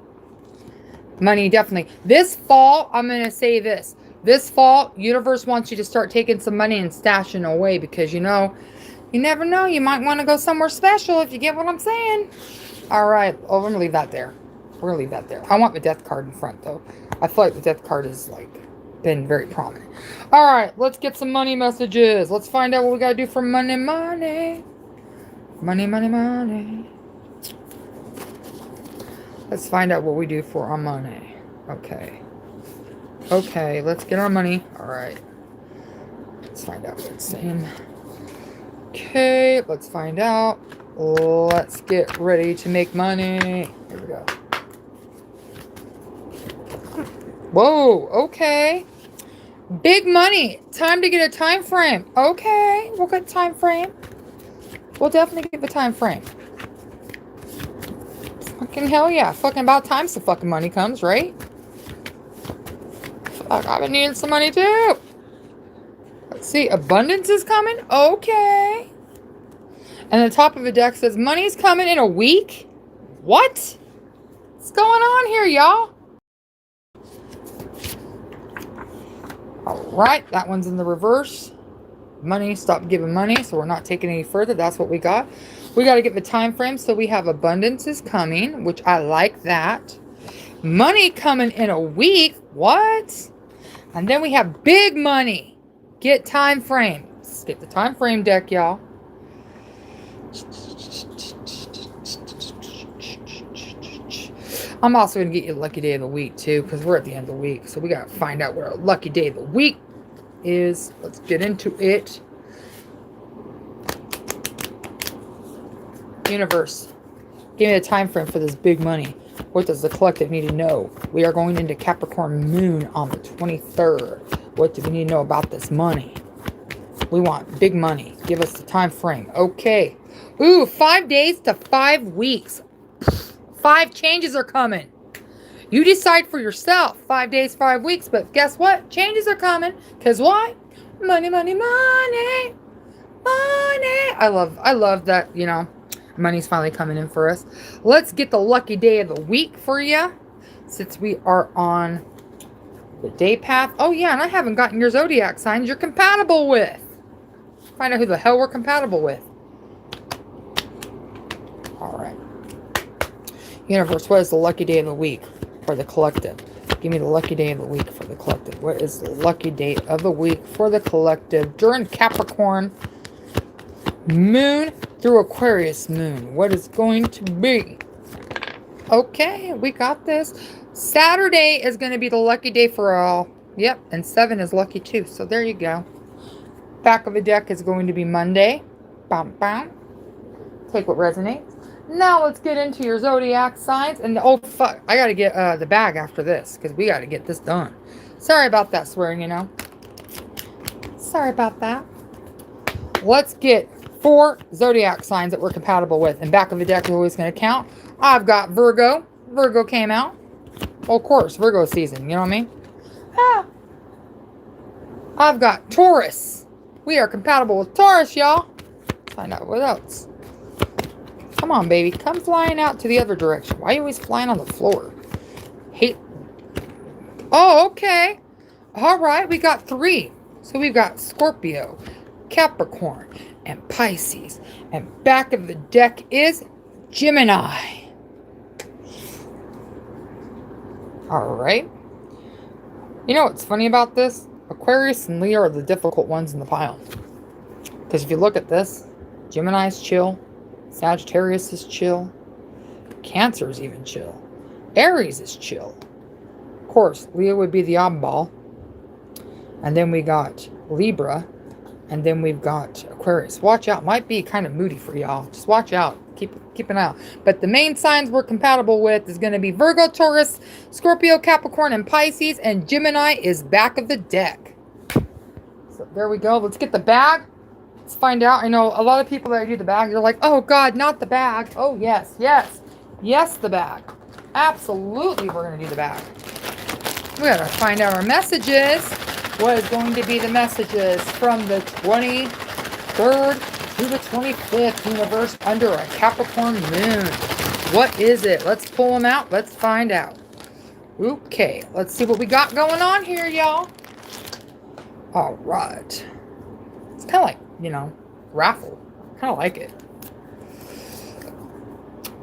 Money, definitely. This fall, I'm going to say this. This fall, universe wants you to start taking some money and stashing away because, you never know. You might want to go somewhere special if you get what I'm saying. All right. Oh, I'm going to leave that there. We're going to leave that there. I want the Death card in front, though. I feel like the Death card has, been very prominent. All right. Let's get some money messages. Let's find out what we got to do for money, money. Money, money, money. Let's find out what we do for our money. Okay. Okay, let's get our money. All right. Let's find out what it's saying. Okay, let's find out. Let's get ready to make money. Here we go. Whoa, okay. Big money. Time to get a time frame. Okay, we'll get time frame. We'll definitely give a time frame. Fucking hell yeah. Fucking about time some fucking money comes, right? Fuck, I've been needing some money too. Let's see. Abundance is coming. Okay. And the top of the deck says money's coming in a week. What? What's going on here, y'all? All right. That one's in the reverse. Money, stop giving money, so we're not taking any further. That's what we got. We got to get the time frame, so we have abundance is coming, which I like that. Money coming in a week. What? And then we have big money. Get time frame. Let's get the time frame deck, y'all. I'm also going to get you the lucky day of the week, too, because we're at the end of the week. So we got to find out what our lucky day of the week is. Let's get into it. Universe, give me a time frame for this big money. What does the collective need to know? We are going into Capricorn Moon on the 23rd. What do we need to know about this money? We want big money. Give us the time frame. Okay. Ooh, 5 days to 5 weeks. 5 changes are coming. You decide for yourself. 5 days, 5 weeks. But guess what? Changes are coming. Because why? Money, money, money. Money. I love that, you know. Money's finally coming in for us. Let's get the lucky day of the week for you. Since we are on the day path. Oh, yeah, and I haven't gotten your zodiac signs you're compatible with. Find out who the hell we're compatible with. All right. Universe, what is the lucky day of the week for the collective? Give me the lucky day of the week for the collective. What is the lucky day of the week for the collective during Capricorn Moon through Aquarius Moon? What is going to be? Okay, we got this. Saturday is going to be the lucky day for all. Yep, and 7 is lucky too. So there you go. Back of the deck is going to be Monday. Bam, bam. Take what resonates. Now let's get into your zodiac signs. And oh, fuck. I got to get the bag after this because we got to get this done. Sorry about that swearing, you know. Sorry about that. Let's get 4 zodiac signs that we're compatible with. And back of the deck is always going to count. I've got Virgo. Virgo came out. Well, of course, Virgo season. You know what I mean? Ah. I've got Taurus. We are compatible with Taurus, y'all. Find out what else. Come on, baby. Come flying out to the other direction. Why are you always flying on the floor? Hate. Oh, okay. All right. We got 3. So we've got Scorpio, Capricorn, and Pisces. And back of the deck is Gemini. All right. You know what's funny about this? Aquarius and Leo are the difficult ones in the pile. Because if you look at this, Gemini's chill. Sagittarius is chill. Cancer is even chill. Aries is chill. Of course, Leo would be the oddball. And then we got Libra. And then we've got Aquarius. Watch out. Might be kind of moody for y'all. Just watch out. Keep an eye out. But the main signs we're compatible with is going to be Virgo, Taurus, Scorpio, Capricorn, and Pisces. And Gemini is back of the deck. So there we go. Let's get the bag. Let's find out. I know a lot of people that do the bag, they're like, oh, God, not the bag. Oh, yes, yes. Yes, the bag. Absolutely, we're going to do the bag. We got to find out our messages. What is going to be the messages from the 23rd to the 25th universe under a Capricorn moon? What is it? Let's pull them out. Let's find out. Okay, let's see what we got going on here, y'all. All right. It's kind of like, you know, raffle. Kind of like it.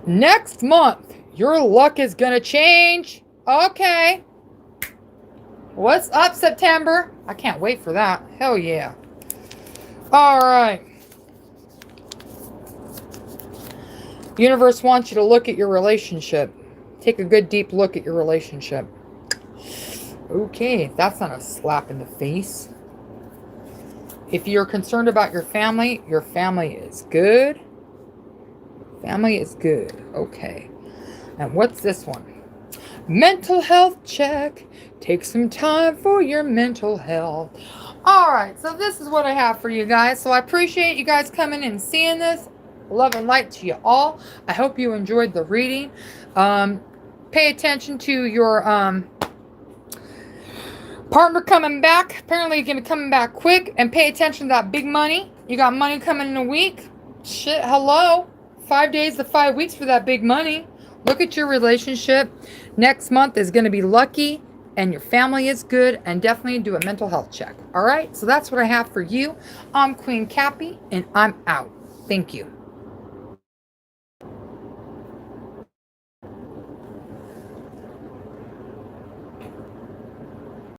Next month, your luck is going to change. Okay. What's up, September? I can't wait for that. Hell yeah. All right. Universe wants you to look at your relationship. Take a good deep look at your relationship. Okay, that's not a slap in the face. If you're concerned about your family is good. Family is good. Okay. And what's this one? Mental health check. Take some time for your mental health. All right, so this is what I have for you guys. So I appreciate you guys coming and seeing this. Love and light to you all. I hope you enjoyed the reading. Pay attention to your partner coming back. Apparently, you're going to be coming back quick. And pay attention to that big money. You got money coming in a week. Shit, hello. 5 days to 5 weeks for that big money. Look at your relationship. Next month is going to be lucky. And your family is good. And definitely do a mental health check. All right? So that's what I have for you. I'm Queen Cappy. And I'm out. Thank you.